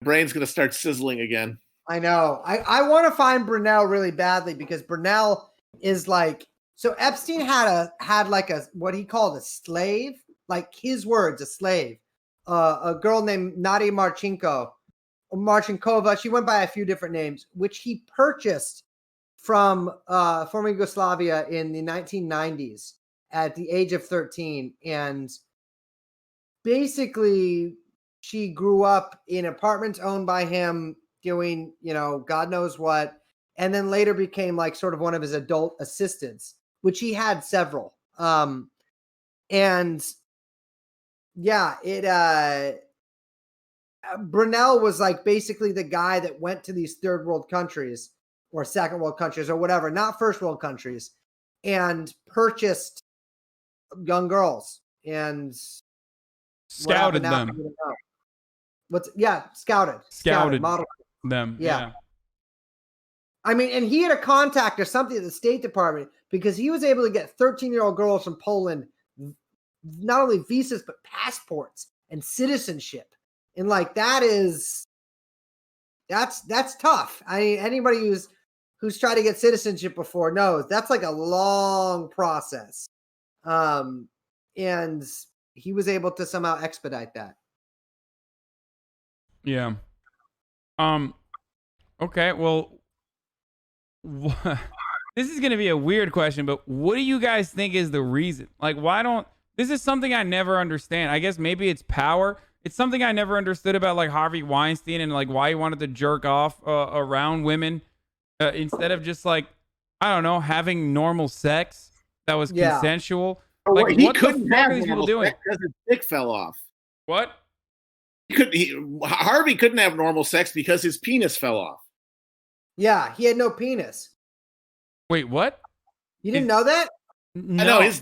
brain's gonna start sizzling again. I know. I want to find Brunel really badly because Brunel is so Epstein had what he called a slave, his words, a slave, a girl named Nadia Marchenko, Marchenkova. She went by a few different names, which he purchased from former Yugoslavia in the 1990s at the age of 13. And basically she grew up in apartments owned by him doing, God knows what. And then later became sort of one of his adult assistants, which he had several. And yeah, Brunel was basically the guy that went to these third world countries or second world countries or whatever, not first world countries, and purchased young girls and scouted them. Scouted model them. Yeah. I mean, and he had a contact or something at the State Department because he was able to get 13-year-old girls from Poland not only visas but passports and citizenship. And like that's tough. I mean, anybody who's tried to get citizenship before knows that's like a long process. And he was able to somehow expedite that. Yeah. Okay, well, this is going to be a weird question, but what do you guys think is the reason? Like, this is something I never understand. I guess maybe it's power. It's something I never understood about like Harvey Weinstein and like why he wanted to jerk off around women instead of just like, I don't know, having normal sex that was consensual. Like, he what couldn't the fuck have are these people normal doing? sex because his dick fell off. What? Harvey couldn't have normal sex because his penis fell off. Yeah, he had no penis. Wait, what? You didn't know that? No. I know his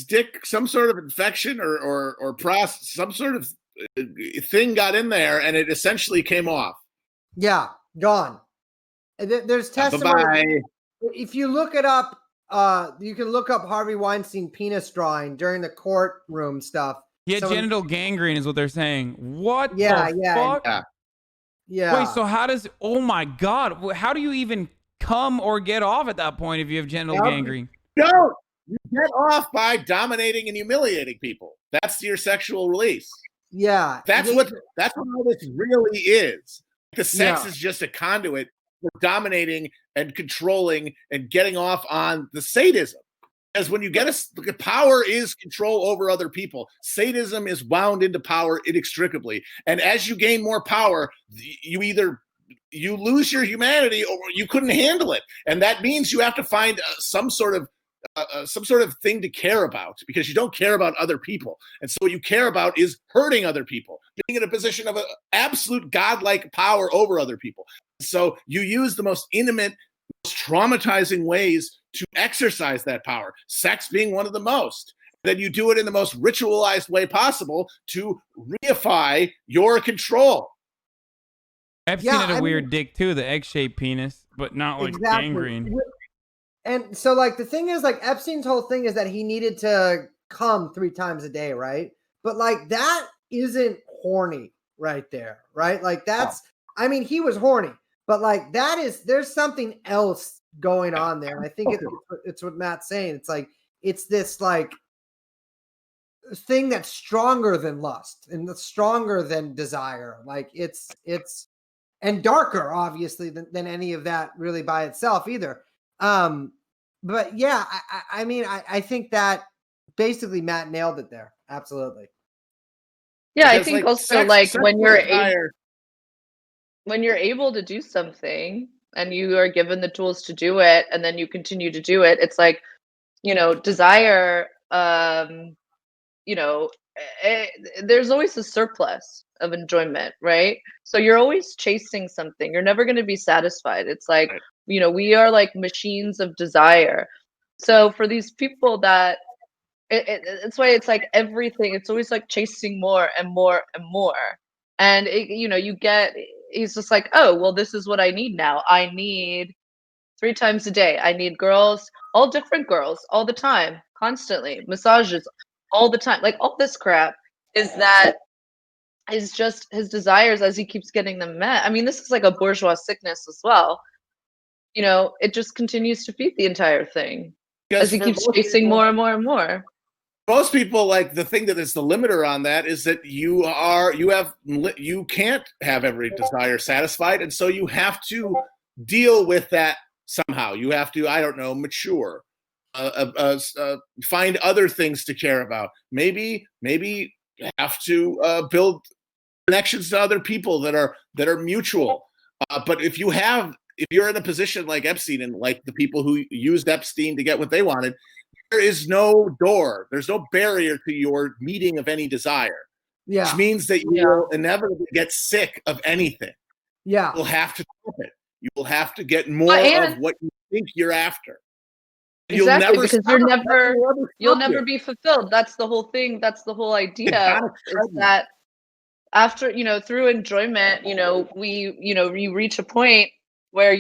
dick, some sort of infection or some sort of thing got in there, and it essentially came off. Yeah, gone. And there's testimony. Bye-bye. If you look it up, you can look up Harvey Weinstein penis drawing during the courtroom stuff. He had genital gangrene, is what they're saying. What the fuck? Yeah. Wait, so oh my God, how do you even come or get off at that point if you have genital gangrene? No, you get off by dominating and humiliating people. That's your sexual release. Yeah. That's what all this really is. The sex is just a conduit for dominating and controlling and getting off on the sadism. Because when you power is control over other people. Sadism is wound into power inextricably. And as you gain more power, you lose your humanity or you couldn't handle it. And that means you have to find some sort of thing to care about because you don't care about other people. And so what you care about is hurting other people, being in a position of absolute godlike power over other people. So you use the most intimate, most traumatizing ways to exercise that power, sex being one of the most. Then you do it in the most ritualized way possible to reify your control. Epstein had a weird dick too, the egg-shaped penis, but not like gangrene. And so like the thing is like Epstein's whole thing is that he needed to come 3 times a day, right? But like that isn't horny right there, right? Like I mean, he was horny, but like there's something else going on there. And I think it's what Matt's saying. It's like it's this like thing that's stronger than lust and stronger than desire. Like it's and darker, obviously, than any of that really by itself either. But yeah, I mean, I think that basically Matt nailed it there. Absolutely. Yeah, Because, I think like, also sex- like sex when with desire- you're able to do something and you are given the tools to do it and then you continue to do it, it's like, desire, there's always a surplus of enjoyment, right? So you're always chasing something. You're never going to be satisfied. It's like, we are like machines of desire. So for these people that it's why it's like everything, it's always like chasing more and more and more. And he's just like, oh, well, this is what I need now. I need 3 times a day. I need girls, all different girls, all the time, constantly, massages, all the time. Like all this crap is just his desires as he keeps getting them met. I mean, this is like a bourgeois sickness as well. It just continues to feed the entire thing as he keeps chasing more and more and more. Most people, like, the thing that is the limiter on that is that you can't have every desire satisfied, and so you have to deal with that somehow. You have to, I don't know, mature, find other things to care about. Maybe have to build connections to other people that are mutual. But if you're in a position like Epstein and like the people who used Epstein to get what they wanted, there is no door. There's no barrier to your meeting of any desire. Yeah. Which means that you will inevitably get sick of anything. Yeah. You'll have to stop it. You will have to get more of what you think you're after. Exactly, because you'll never be fulfilled. That's the whole thing. That's the whole idea. Is that after, through enjoyment, you reach a point where,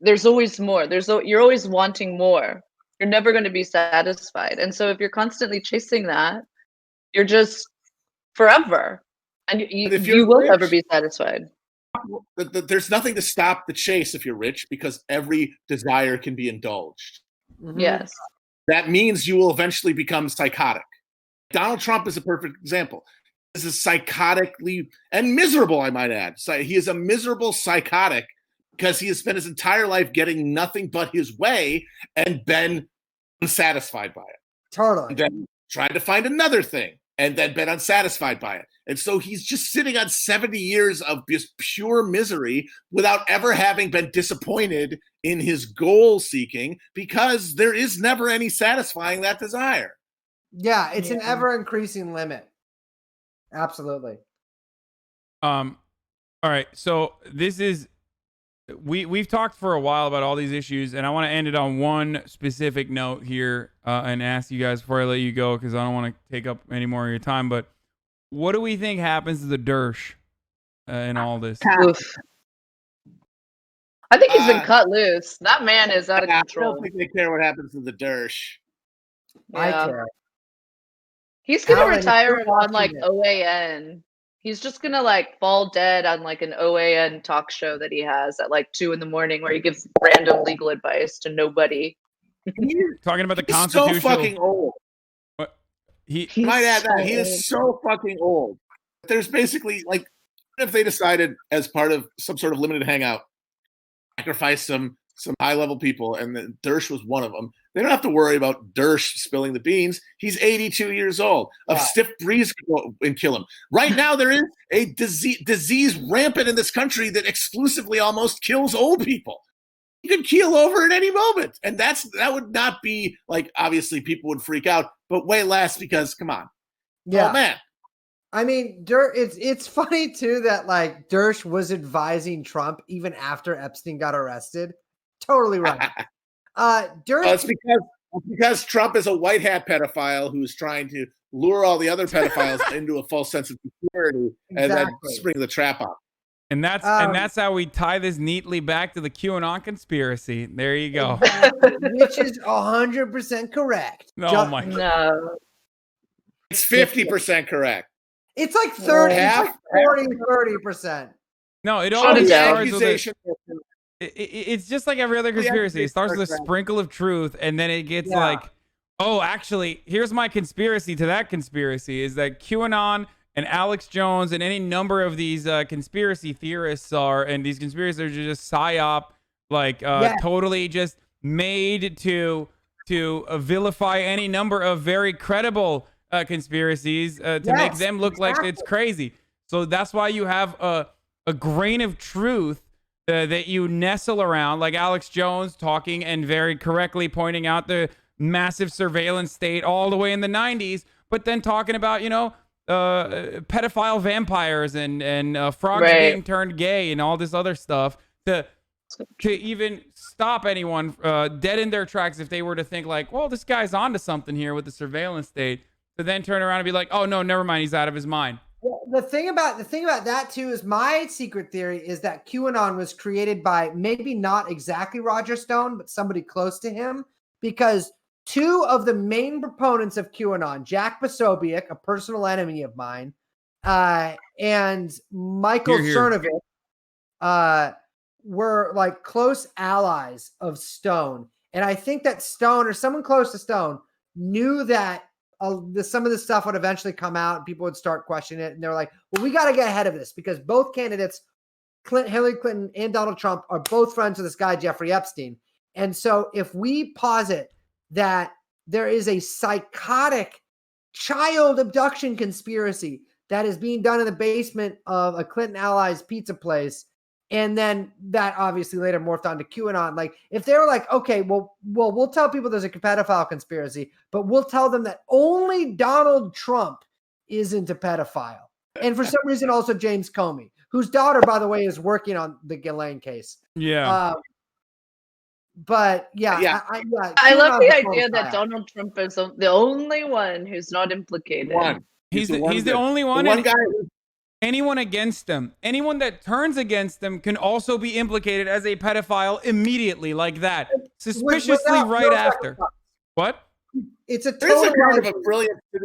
there's always more. You're always wanting more. You're never going to be satisfied. And so if you're constantly chasing that, you're just forever. And if you're you will rich, never be satisfied. There's nothing to stop the chase if you're rich, because every desire can be indulged. Mhm. Yes. That means you will eventually become psychotic. Donald Trump is a perfect example. This is psychotically and miserable, I might add. So he is a miserable psychotic because he has spent his entire life getting nothing but his way and been unsatisfied by it. Totally. And then tried to find another thing and then been unsatisfied by it. And so he's just sitting on 70 years of just pure misery without ever having been disappointed in his goal seeking, because there is never any satisfying that desire. Yeah, it's an ever increasing limit. Absolutely. All right. So this is we've talked for a while about all these issues, and I want to end it on one specific note here, and ask you guys before I let you go, because I don't want to take up any more of your time. But what do we think happens to the Dersh in all this? Oof. I think he's been cut loose. That man is out of I control. don't think they care what happens to the Dersh. I Yeah. care. He's gonna Alan, if retire you're on like watching it- OAN. He's just gonna like fall dead on like an OAN talk show that he has at like 2 a.m, where he gives random legal advice to nobody. Talking about the He's so constitutional. fucking old. He He's Might add that so he old. is so fucking old. There's basically, like, if they decided as part of some sort of limited hangout, sacrifice some high-level people, and then Dersh was one of them, they don't have to worry about Dersh spilling the beans. He's 82 years old. A stiff breeze could go and kill him. Right now, there is a disease rampant in this country that exclusively almost kills old people. You could keel over at any moment. And that would not be, like, obviously people would freak out, but way less, because, come on. Yeah. Oh, man. I mean, it's funny too that like Dersh was advising Trump even after Epstein got arrested. Totally right. Dersh. It's because Trump is a white hat pedophile who's trying to lure all the other pedophiles into a false sense of security and then Exactly. spring the trap on. and that's how we tie this neatly back to the QAnon conspiracy. There you go. Which is 100% correct. Oh my. No. It's 50% correct. It's like 30, Half? it's like 30%. No, it Shut always it down. starts with a, Accusation. it's just like every other conspiracy. It starts with a sprinkle of truth, and then it gets like, oh, actually, here's my conspiracy to that conspiracy is that QAnon and Alex Jones and any number of these conspiracy theorists and these conspiracies are just psyop, like totally just made to vilify any number of very credible conspiracies to make them look like it's crazy. So that's why you have a grain of truth that you nestle around, like Alex Jones talking and very correctly pointing out the massive surveillance state all the way in the 90s, but then talking about, pedophile vampires and frogs being turned gay and all this other stuff to even stop anyone dead in their tracks if they were to think like, well, this guy's onto something here with the surveillance state, to then turn around and be like, oh no, never mind, he's out of his mind. Well, the thing about that too is my secret theory is that QAnon was created by maybe not exactly Roger Stone, but somebody close to him, because two of the main proponents of QAnon, Jack Posobiec, a personal enemy of mine, and Michael Cernovich, were like close allies of Stone. And I think that Stone or someone close to Stone knew that some of this stuff would eventually come out and people would start questioning it. And they're like, well, we got to get ahead of this because both candidates, Hillary Clinton and Donald Trump, are both friends with this guy, Jeffrey Epstein. And so if we posit that there is a psychotic child abduction conspiracy that is being done in the basement of a Clinton allies pizza place, and then that obviously later morphed onto QAnon. Like, if they were like, okay, well, we'll tell people there's a pedophile conspiracy, but we'll tell them that only Donald Trump is into pedophile. And for some reason, also James Comey, whose daughter, by the way, is working on the Ghislaine case. Yeah. But I love the idea that Donald Trump is the only one who's not implicated. He's the good. only one. The one guy. Anyone against him, anyone that turns against him can also be implicated as a pedophile immediately, like that, suspiciously right after. What? It's a There's total a kind of a brilliance to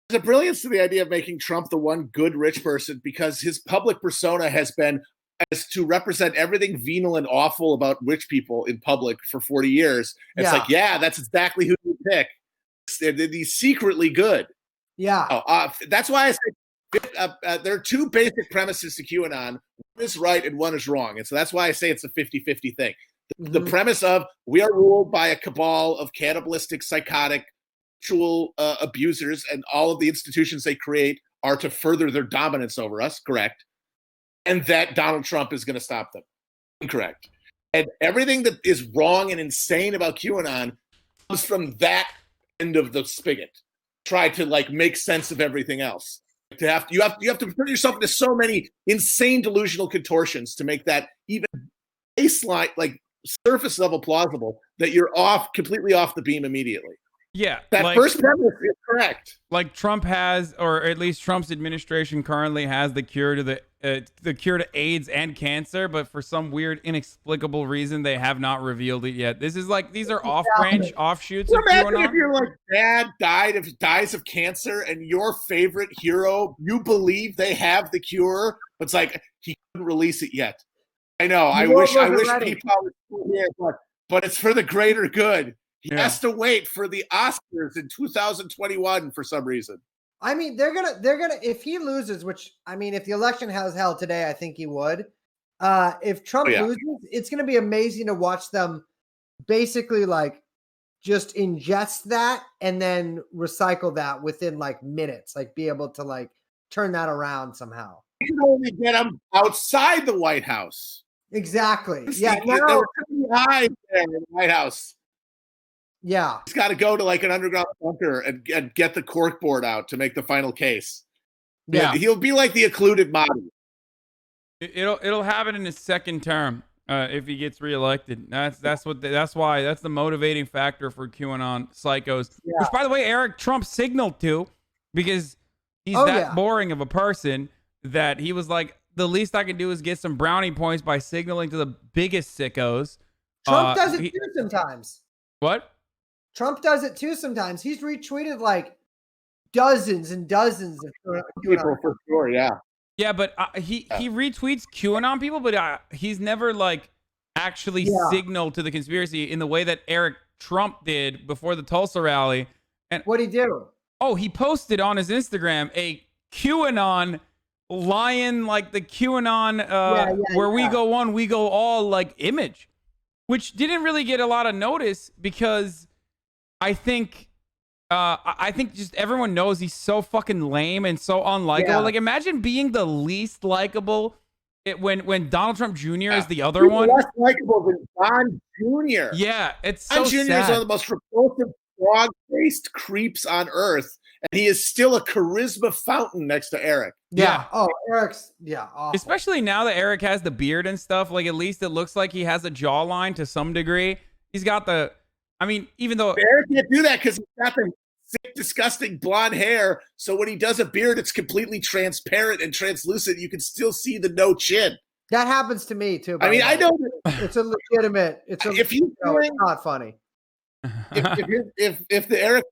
there's a brilliance to the idea of making Trump the one good rich person, because his public persona has been as to represent everything venal and awful about rich people in public for 40 years. It's like, yeah, that's exactly who you pick. He's secretly good. Yeah. That's why I say there are two basic premises to QAnon. One is right and one is wrong. And so that's why I say it's a 50-50 thing. The premise of we are ruled by a cabal of cannibalistic, psychotic, sexual abusers, and all of the institutions they create are to further their dominance over us, correct? And that Donald Trump is going to stop them, incorrect. And everything that is wrong and insane about QAnon comes from that end of the spigot. Try to like make sense of everything else. You have to put yourself into so many insane delusional contortions to make that even baseline, like surface level plausible, that you're completely off the beam immediately. Yeah, that first premise is correct. Like Trump has, or at least Trump's administration currently has the cure to the cure to AIDS and cancer, but for some weird inexplicable reason they have not revealed it yet. This is like these are off-branch offshoots of Imagine QAnon. if your like dad dies of cancer and your favorite hero, you believe they have the cure, but it's like he couldn't release it yet. I know. I wish people were still here, but it's for the greater good. He has to wait for the Oscars in 2021 for some reason. I mean, they're gonna if he loses, which I mean, if the election has held today, I think he would. If Trump loses, it's gonna be amazing to watch them basically like just ingest that and then recycle that within like minutes, like be able to like turn that around somehow. You can only get them outside the White House. Exactly. Yeah, there were too many eyes there in the White House. Yeah. He's got to go to like an underground bunker and get the cork board out to make the final case. Yeah. He'll be like the occluded Mahdi. It'll happen in his second term if he gets reelected. That's the motivating factor for QAnon psychos. Yeah. Which, by the way, Eric Trump signaled to, because he's boring of a person that he was like, the least I can do is get some brownie points by signaling to the biggest sickos. Trump does it too sometimes. What? Trump does it too sometimes. He's retweeted like dozens and dozens of people for sure. Yeah. Yeah, but he retweets QAnon people, but he's never like actually signaled to the conspiracy in the way that Eric Trump did before the Tulsa rally. And what'd he do? Oh, he posted on his Instagram a QAnon lion, like the QAnon where we go one, we go all like image, which didn't really get a lot of notice because I think just everyone knows he's so fucking lame and so unlikable. Yeah. Like, imagine being the least likable when Donald Trump Jr. is the other one. Less likable than Don Jr. Yeah, it's so Don Jr. sad. is one of the most repulsive, frog-faced creeps on earth, and he is still a charisma fountain next to Eric. Yeah. Oh, Eric's awful. Especially now that Eric has the beard and stuff. Like, at least it looks like he has a jawline to some degree. He's got the. I mean, even though Eric can't do that because he's got the sick, disgusting blonde hair. So when he does a beard, it's completely transparent and translucent. You can still see the no chin. That happens to me too. I mean, I know it's a legitimate. It's not funny. If the Eric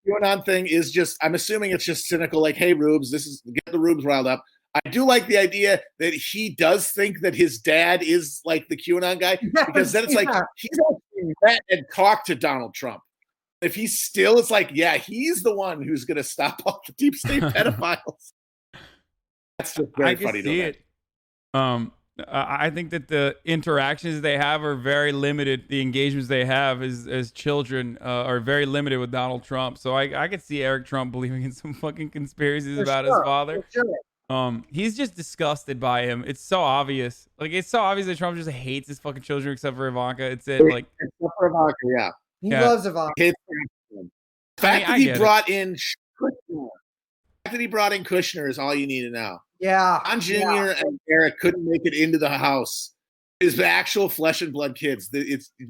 QAnon thing is just, I'm assuming it's just cynical. Like, hey, Rubes, get the Rubes riled up. I do like the idea that he does think that his dad is like the QAnon guy, because then it's like he's actually met and talked to Donald Trump. If he's still, it's like, yeah, he's the one who's going to stop all the deep state pedophiles. That's just very funny to see it. I think that the interactions they have are very limited. The engagements they have as children are very limited with Donald Trump. So I could see Eric Trump believing in some fucking conspiracies about his father. He's just disgusted by him. It's so obvious. Like, it's so obvious that Trump just hates his fucking children except for Ivanka. It's it. Like, except for Ivanka, yeah. He loves Ivanka. The fact that he brought in Kushner is all you need to know. Yeah. Don Jr. and Eric couldn't make it into the house. His actual flesh and blood kids.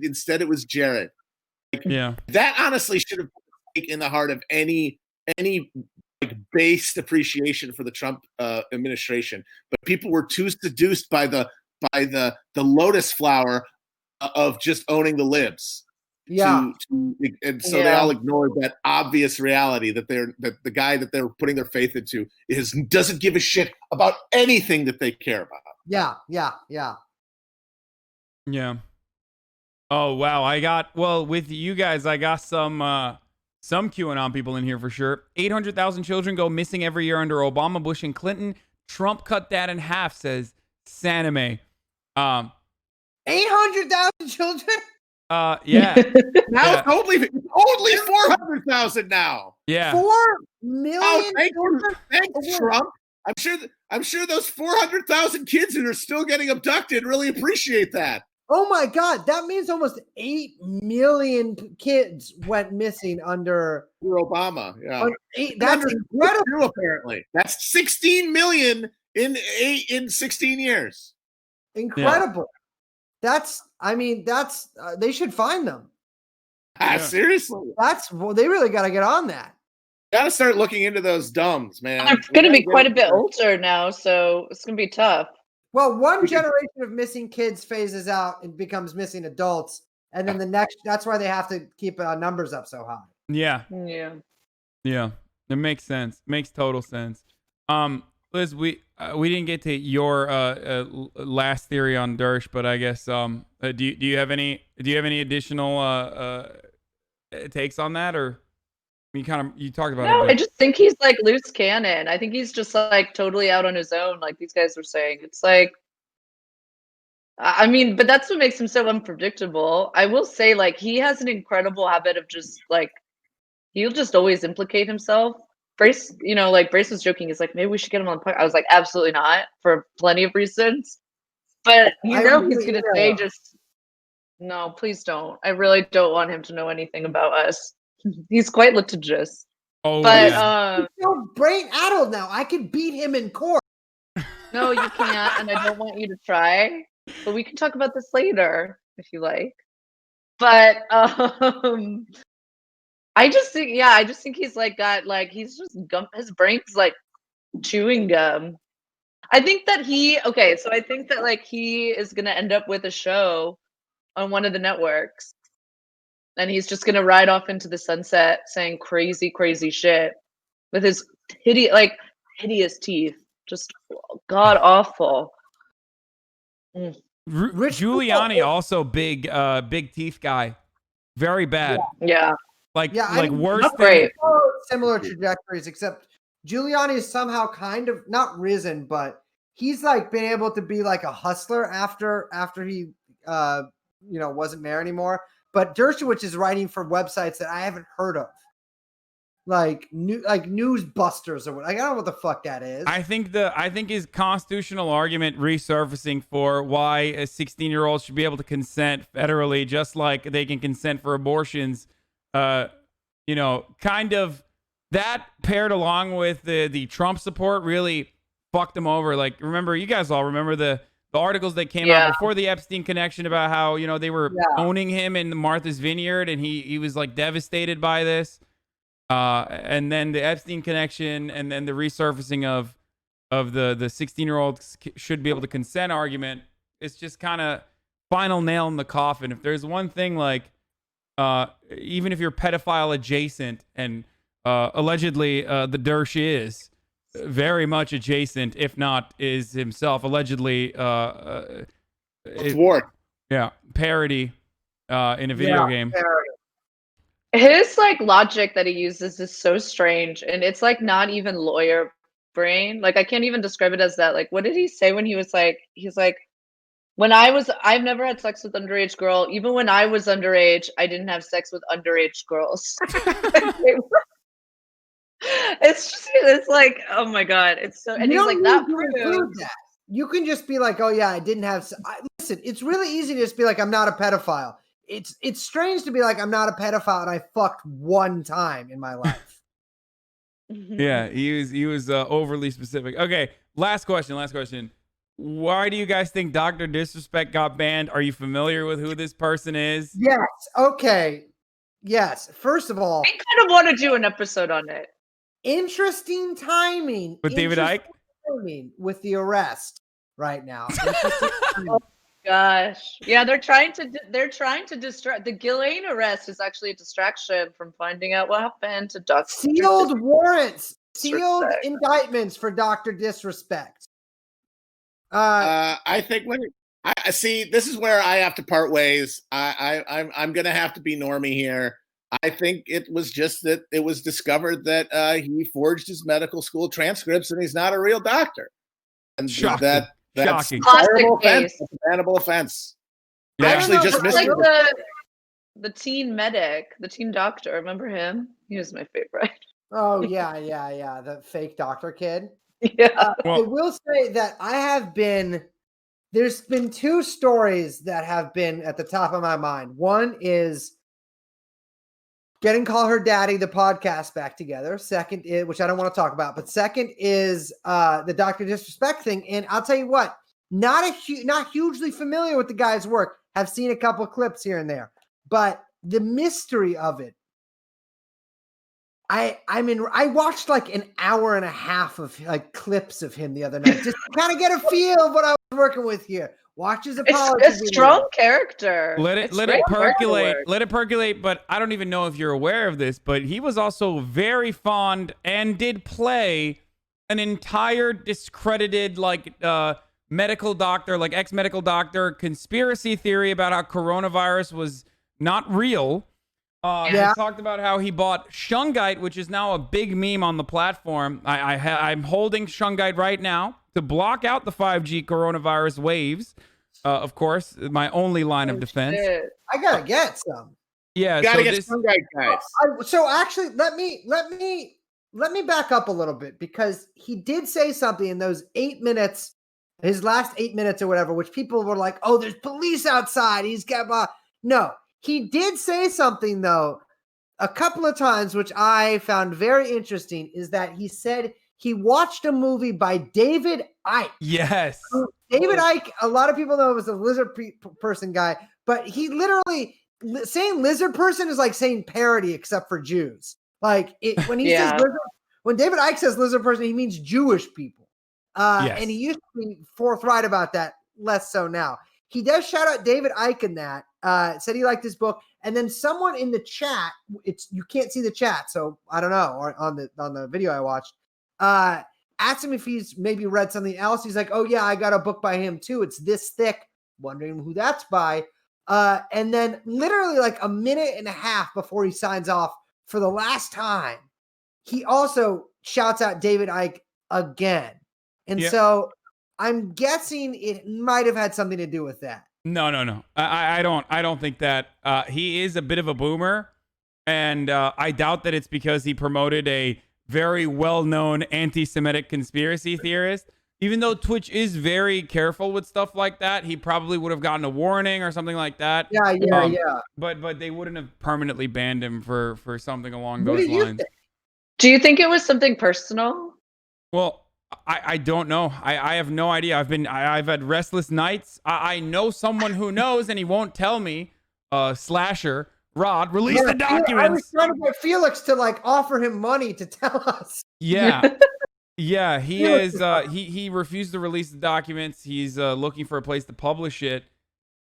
Instead, it was Jared. Like, that honestly should have been in the heart of any like based appreciation for the Trump administration, but people were too seduced by the lotus flower of just owning the libs. Yeah. And so they all ignored that obvious reality that the guy that they're putting their faith into doesn't give a shit about anything that they care about. Yeah. Oh wow, with you guys, I got some QAnon people in here for sure. 800,000 children go missing every year under Obama, Bush, and Clinton. Trump cut that in half, says Saname. 800,000 children? Yeah. Now it's only 400,000 now. Yeah. 4 million. Oh, thanks, Trump. I'm sure those 400,000 kids that are still getting abducted really appreciate that. Oh my God, that means almost 8 million kids went missing under Obama. Yeah, that's incredible. Apparently, that's 16 million in 16 years. Incredible. Yeah. That's they should find them. Seriously, they really got to get on that. Got to start looking into those dumbs, man. They're going to be quite a bit older now, so it's going to be tough. Well, one generation of missing kids phases out and becomes missing adults, and then the next. That's why they have to keep numbers up so high. Yeah. It makes sense. Makes total sense. Liz, we didn't get to your last theory on Dersh, but I guess do you have any additional takes on that, or you talked about it? No, I just think he's like loose cannon. I think he's just like totally out on his own, like these guys were saying. It's like, I mean, but that's what makes him so unpredictable. I will say, like, he has an incredible habit of just like, he'll just always implicate himself. Brace, Brace was joking. He's like, maybe we should get him on the podcast. I was like, absolutely not, for plenty of reasons. But he's gonna say just, no, please don't. I really don't want him to know anything about us. He's quite litigious. Oh, but he's so brain addled now. I could beat him in court. No, you can't, and I don't want you to try. But we can talk about this later if you like. But I just think he's like got like he's just his brain's like chewing gum. I think that I think that like he is gonna end up with a show on one of the networks. And he's just gonna ride off into the sunset saying crazy, crazy shit with his hideous teeth, just god awful. Giuliani also big teeth guy, very bad. Yeah, worse. Not great. Similar trajectories, except Giuliani is somehow kind of not risen, but he's like been able to be like a hustler after he wasn't mayor anymore. But Dershowitz is writing for websites that I haven't heard of, like Newsbusters or what. Like, I don't know what the fuck that is. I think his constitutional argument resurfacing for why a 16-year-old should be able to consent federally, just like they can consent for abortions. Kind of that paired along with the Trump support really fucked him over. Like, you guys all remember the articles that came out before the Epstein connection about how, they were owning him in Martha's Vineyard, and he was like devastated by this. And then the Epstein connection, and then the resurfacing of the 16-year-olds should be able to consent argument. It's just kind of final nail in the coffin. If there's one thing, like, even if you're pedophile adjacent, and allegedly the Dersh is very much adjacent, if not is himself allegedly thwart. Parody in a video game. Parody. His like logic that he uses is so strange, and it's like not even lawyer brain. Like, I can't even describe it as that. Like, what did he say when he's like, I've never had sex with underage girl. Even when I was underage, I didn't have sex with underage girls. It's like, oh my God. It's so, and he's like, that proves that. You can just be like, oh yeah, I didn't have, listen, it's really easy to just be like, I'm not a pedophile. It's strange to be like, I'm not a pedophile and I fucked one time in my life. Yeah, he was overly specific. Okay, last question. Why do you guys think Dr. Disrespect got banned? Are you familiar with who this person is? Yes. Okay. Yes. First of all, I kind of want to do an episode on it. interesting timing With David Icke? with the arrest right now. Gosh, yeah, they're trying to distract. The Ghislaine arrest is actually a distraction from finding out what happened to Dr. Sealed warrants, sealed Disrespect. indictments for Dr. Disrespect. I think I see, this is where I have to part ways. I'm going to have to be normie here. I think it was just that it was discovered that he forged his medical school transcripts and he's not a real doctor. And Shocking. that's Shocking. Classic terrible offense. case. That's a bannable offense. Yeah. I actually just It's missed like it. the teen medic, the teen doctor. Remember him? He was my favorite. Oh yeah, the fake doctor kid. Yeah. I will say that there's been two stories that have been at the top of my mind. One is getting Call Her Daddy, the podcast, back together. Second is, which I don't want to talk about, but second is the Dr. Disrespect thing. And I'll tell you what, not hugely familiar with the guy's work. Have seen a couple of clips here and there, but the mystery of it. I watched like an hour and a half of like clips of him the other night, just to kind of get a feel of what I was working with here. Watch his apology. It's a strong character. Let it percolate. Let it percolate. But I don't even know if you're aware of this, but he was also very fond and did play an entire discredited medical doctor, like ex-medical doctor conspiracy theory about how coronavirus was not real. He talked about how he bought Shungite, which is now a big meme on the platform. I'm holding Shungite right now to block out the 5G coronavirus waves. Of course, my only line of defense. Shit. I gotta get some. Yeah, You gotta get some guys. So actually, let me back up a little bit, because he did say something in those 8 minutes, his last 8 minutes or whatever, which people were like, "Oh, there's police outside." He's got no. He did say something, though, a couple of times, which I found very interesting, is that he said he watched a movie by David Icke. Yes. David Icke, a lot of people know him as a lizard person guy, but he literally, saying lizard person is like saying parody except for Jews. Like, when he says lizard, when David Icke says lizard person, he means Jewish people. Yes. And he used to be forthright about that, less so now. He does shout out David Icke in that. Said he liked his book, and then someone in the chat, you can't see the chat, so I don't know, or on the video I watched, asked him if he's maybe read something else. He's like, "Oh yeah, I got a book by him too. It's this thick." Wondering who that's by. And then literally like a minute and a half before he signs off for the last time, he also shouts out David Icke again, and so I'm guessing it might have had something to do with that. No. I don't think that. He is a bit of a boomer, and I doubt that it's because he promoted a very well-known anti-Semitic conspiracy theorist. Even though Twitch is very careful with stuff like that, he probably would have gotten a warning or something like that. Yeah. But they wouldn't have permanently banned him for something along those lines. Do you think it was something personal? Well, I don't know. I have no idea. I've had restless nights. I know someone who knows, and he won't tell me. Slasher Rod, release the documents. I was trying to get Felix to like offer him money to tell us. Yeah. Yeah, he is. He refused to release the documents. He's looking for a place to publish it.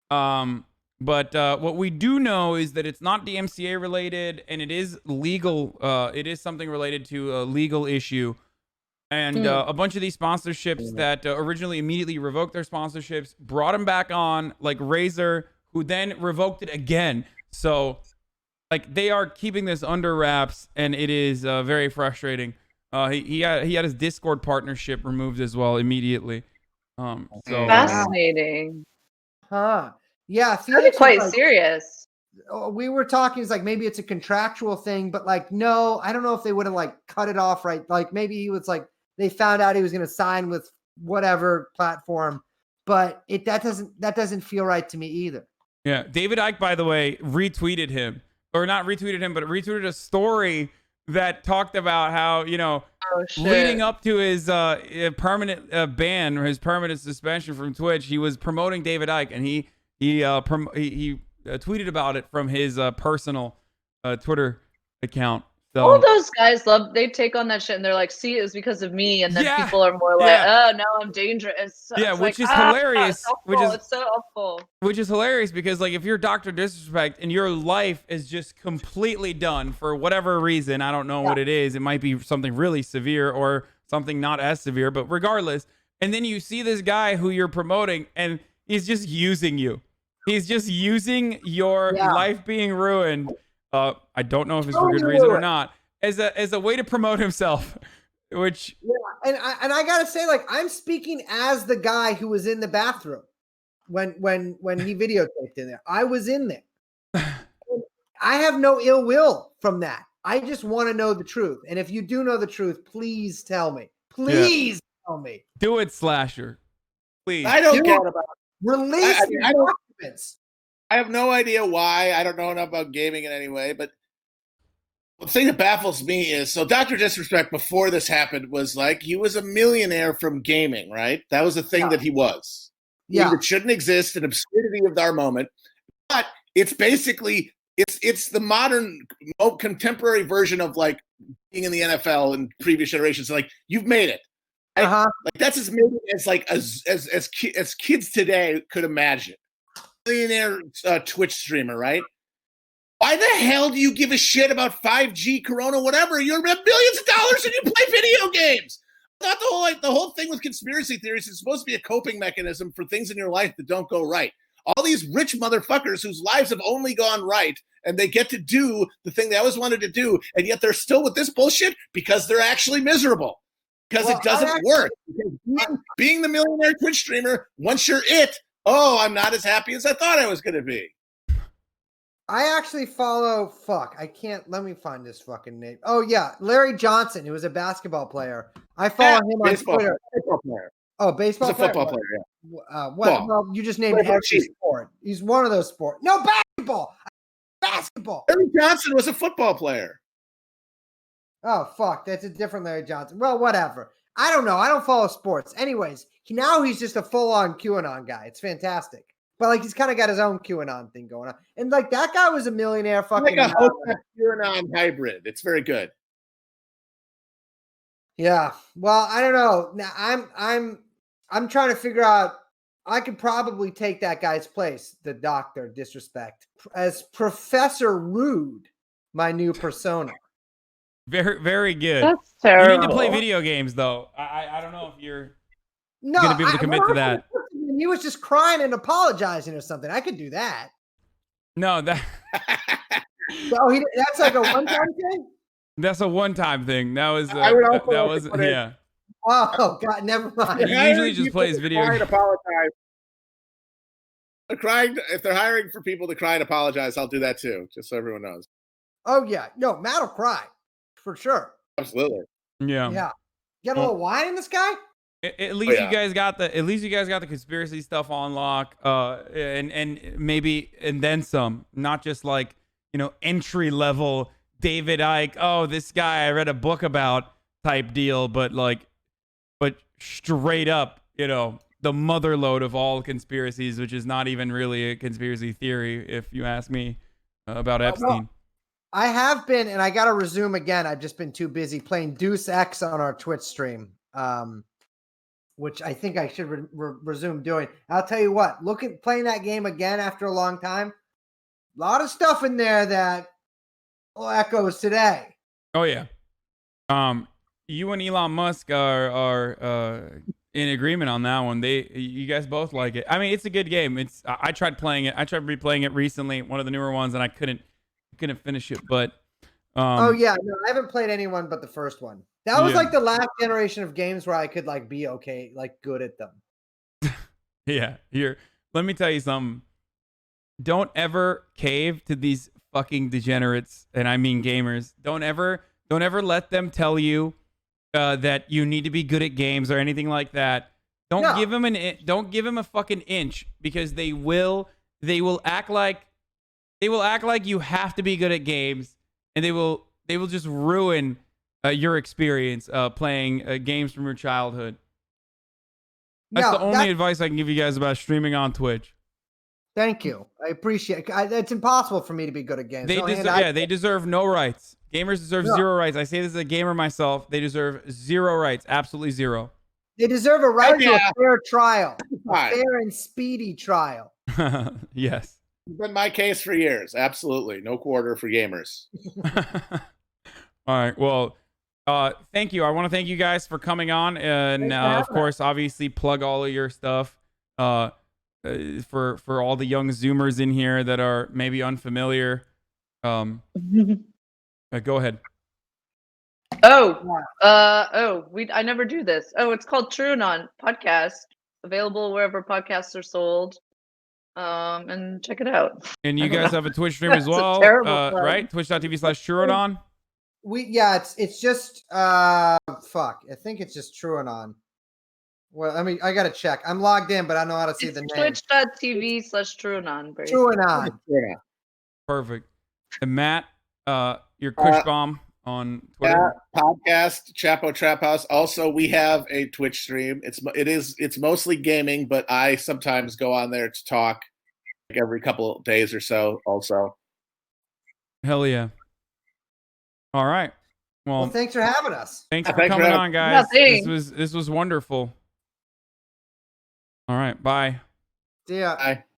But what we do know is that it's not DMCA related, and it is legal. It is something related to a legal issue. And a bunch of these sponsorships that originally immediately revoked their sponsorships brought him back on, like Razor, who then revoked it again. So, like, they are keeping this under wraps, and it is very frustrating. He had his Discord partnership removed as well immediately. So Fascinating. Huh. Yeah. That's quite serious. We were talking, it's like maybe it's a contractual thing, but like, no, I don't know if they would have like cut it off right. Like maybe he was like, they found out he was going to sign with whatever platform, but that doesn't feel right to me either. Yeah. David Icke, by the way, retweeted him, or not retweeted him, but retweeted a story that talked about how, leading up to his permanent ban or his permanent suspension from Twitch, he was promoting David Icke, and he tweeted about it from his personal Twitter account. All So those guys they take on that shit and they're like, see, it was because of me. And then Yeah, people are more like, yeah. oh, now I'm dangerous. So Yeah, it's which like, is hilarious. It's awful. It's so awful. Which is hilarious because like if you're Dr. Disrespect and your life is just completely done for whatever reason, I don't know what it is. It might be something really severe or something not as severe, but regardless. And then you see this guy who you're promoting and he's just using you. He's just using your life being ruined. I don't know if it's for good reason or not, as a way to promote himself. Which and I gotta say, like, I'm speaking as the guy who was in the bathroom when he videotaped in there. I was in there. I have no ill will from that. I just want to know the truth. And if you do know the truth, please tell me. Please tell me. do it, Slasher. Please. I don't care about release the documents. I have no idea why. I don't know enough about gaming in any way, but the thing that baffles me is, so Dr. Disrespect before this happened was like, he was a millionaire from gaming, right? That was the thing that he was. Yeah. It shouldn't exist, an absurdity of our moment. But it's basically, it's the modern, contemporary version of like being in the NFL in previous generations. Like, you've made it. Right? Like, that's as made it as like as kids today could imagine. Millionaire Twitch streamer, right? Why the hell do you give a shit about 5G, Corona, whatever? You're billions of dollars and you play video games. Not the whole thing with conspiracy theories is supposed to be a coping mechanism for things in your life that don't go right. All these rich motherfuckers whose lives have only gone right and they get to do the thing they always wanted to do, and yet they're still with this bullshit because they're actually miserable. Because it doesn't work. Being the millionaire Twitch streamer, once you're I'm not as happy as I thought I was going to be. I actually follow, let me find this fucking name. Oh, yeah, Larry Johnson, who was a basketball player. I follow him on Twitter. Baseball player. Oh, baseball player? He's a football player, yeah. Well, you just named every sport. He's one of those sports. No, basketball. Basketball. Larry Johnson was a football player. Oh, fuck, that's a different Larry Johnson. Well, whatever. I don't know. I don't follow sports. Anyways, now he's just a full-on QAnon guy. It's fantastic. But like he's kind of got his own QAnon thing going on, and like that guy was a millionaire. Fucking like a QAnon hybrid. It's very good. Yeah. Well, I don't know. Now I'm trying to figure out. I could probably take that guy's place, the Dr. Disrespect, as Professor Rude, my new persona. Very, very good. That's terrible. You need to play video games, though. I don't know if you're going to be able to commit to that. He was just crying and apologizing or something. I could do that. No, that. That's like a one-time thing. That's a one-time thing. That was. Yeah. Oh God, never mind. He usually just plays video games. Apologize. If they're hiring for people to cry and apologize, I'll do that too, just so everyone knows. Oh yeah, no, Matt will cry for sure. Absolutely. Yeah. Yeah. You got a little wine in this guy? At least you guys got the conspiracy stuff on lock, and maybe and then some. Not just like entry level David Icke. Oh, this guy I read a book about type deal, but straight up, the motherlode of all conspiracies, which is not even really a conspiracy theory, if you ask me, about Epstein. Well, I have been, and I got to resume again. I've just been too busy playing Deuce X on our Twitch stream. Which I think I should resume doing. I'll tell you what, playing that game again after a long time, a lot of stuff in there that echoes today. Oh yeah. You and Elon Musk are in agreement on that one. You guys both like it. I mean, it's a good game. I tried playing it. I tried replaying it recently, one of the newer ones, and I couldn't finish it. But oh yeah, no, I haven't played anyone but the first one. That was like the last generation of games where I could like be okay, like good at them. Yeah, let me tell you something. Don't ever cave to these fucking degenerates, and I mean gamers. Don't ever let them tell you that you need to be good at games or anything like that. Don't give them a fucking inch, because they will act like you have to be good at games, and they will just ruin your experience playing games from your childhood. That's the only advice I can give you guys about streaming on Twitch. Thank you. I appreciate it. It's impossible for me to be good at games. They deserve no rights. Gamers deserve zero rights. I say this as a gamer myself. They deserve zero rights. Absolutely zero. They deserve a right to a fair trial, a Fine. fair and speedy trial. Yes. It's been my case for years. Absolutely. No quarter for gamers. All right. Well, thank you. I want to thank you guys for coming on. And of course, obviously, plug all of your stuff for all the young Zoomers in here that are maybe unfamiliar. Go ahead. I never do this. Oh, it's called TrueAnon podcast, available wherever podcasts are sold. And check it out. And you guys have a Twitch stream as well, right? Twitch.tv/TrueAnon. It's just fuck. I think it's just TrueAnon. Well, I gotta check. I'm logged in, but I don't know how to see the name. Twitch.tv/TrueAnon. TrueAnon. Perfect. And Matt, your Kush Bomb on Twitter. Podcast Chapo Trap House. Also, we have a Twitch stream. It's mostly gaming, but I sometimes go on there to talk like every couple of days or so. Also, hell yeah. All right. Well, thanks for having us. Thanks for coming on, guys. This was wonderful. All right. Bye. See ya. Bye.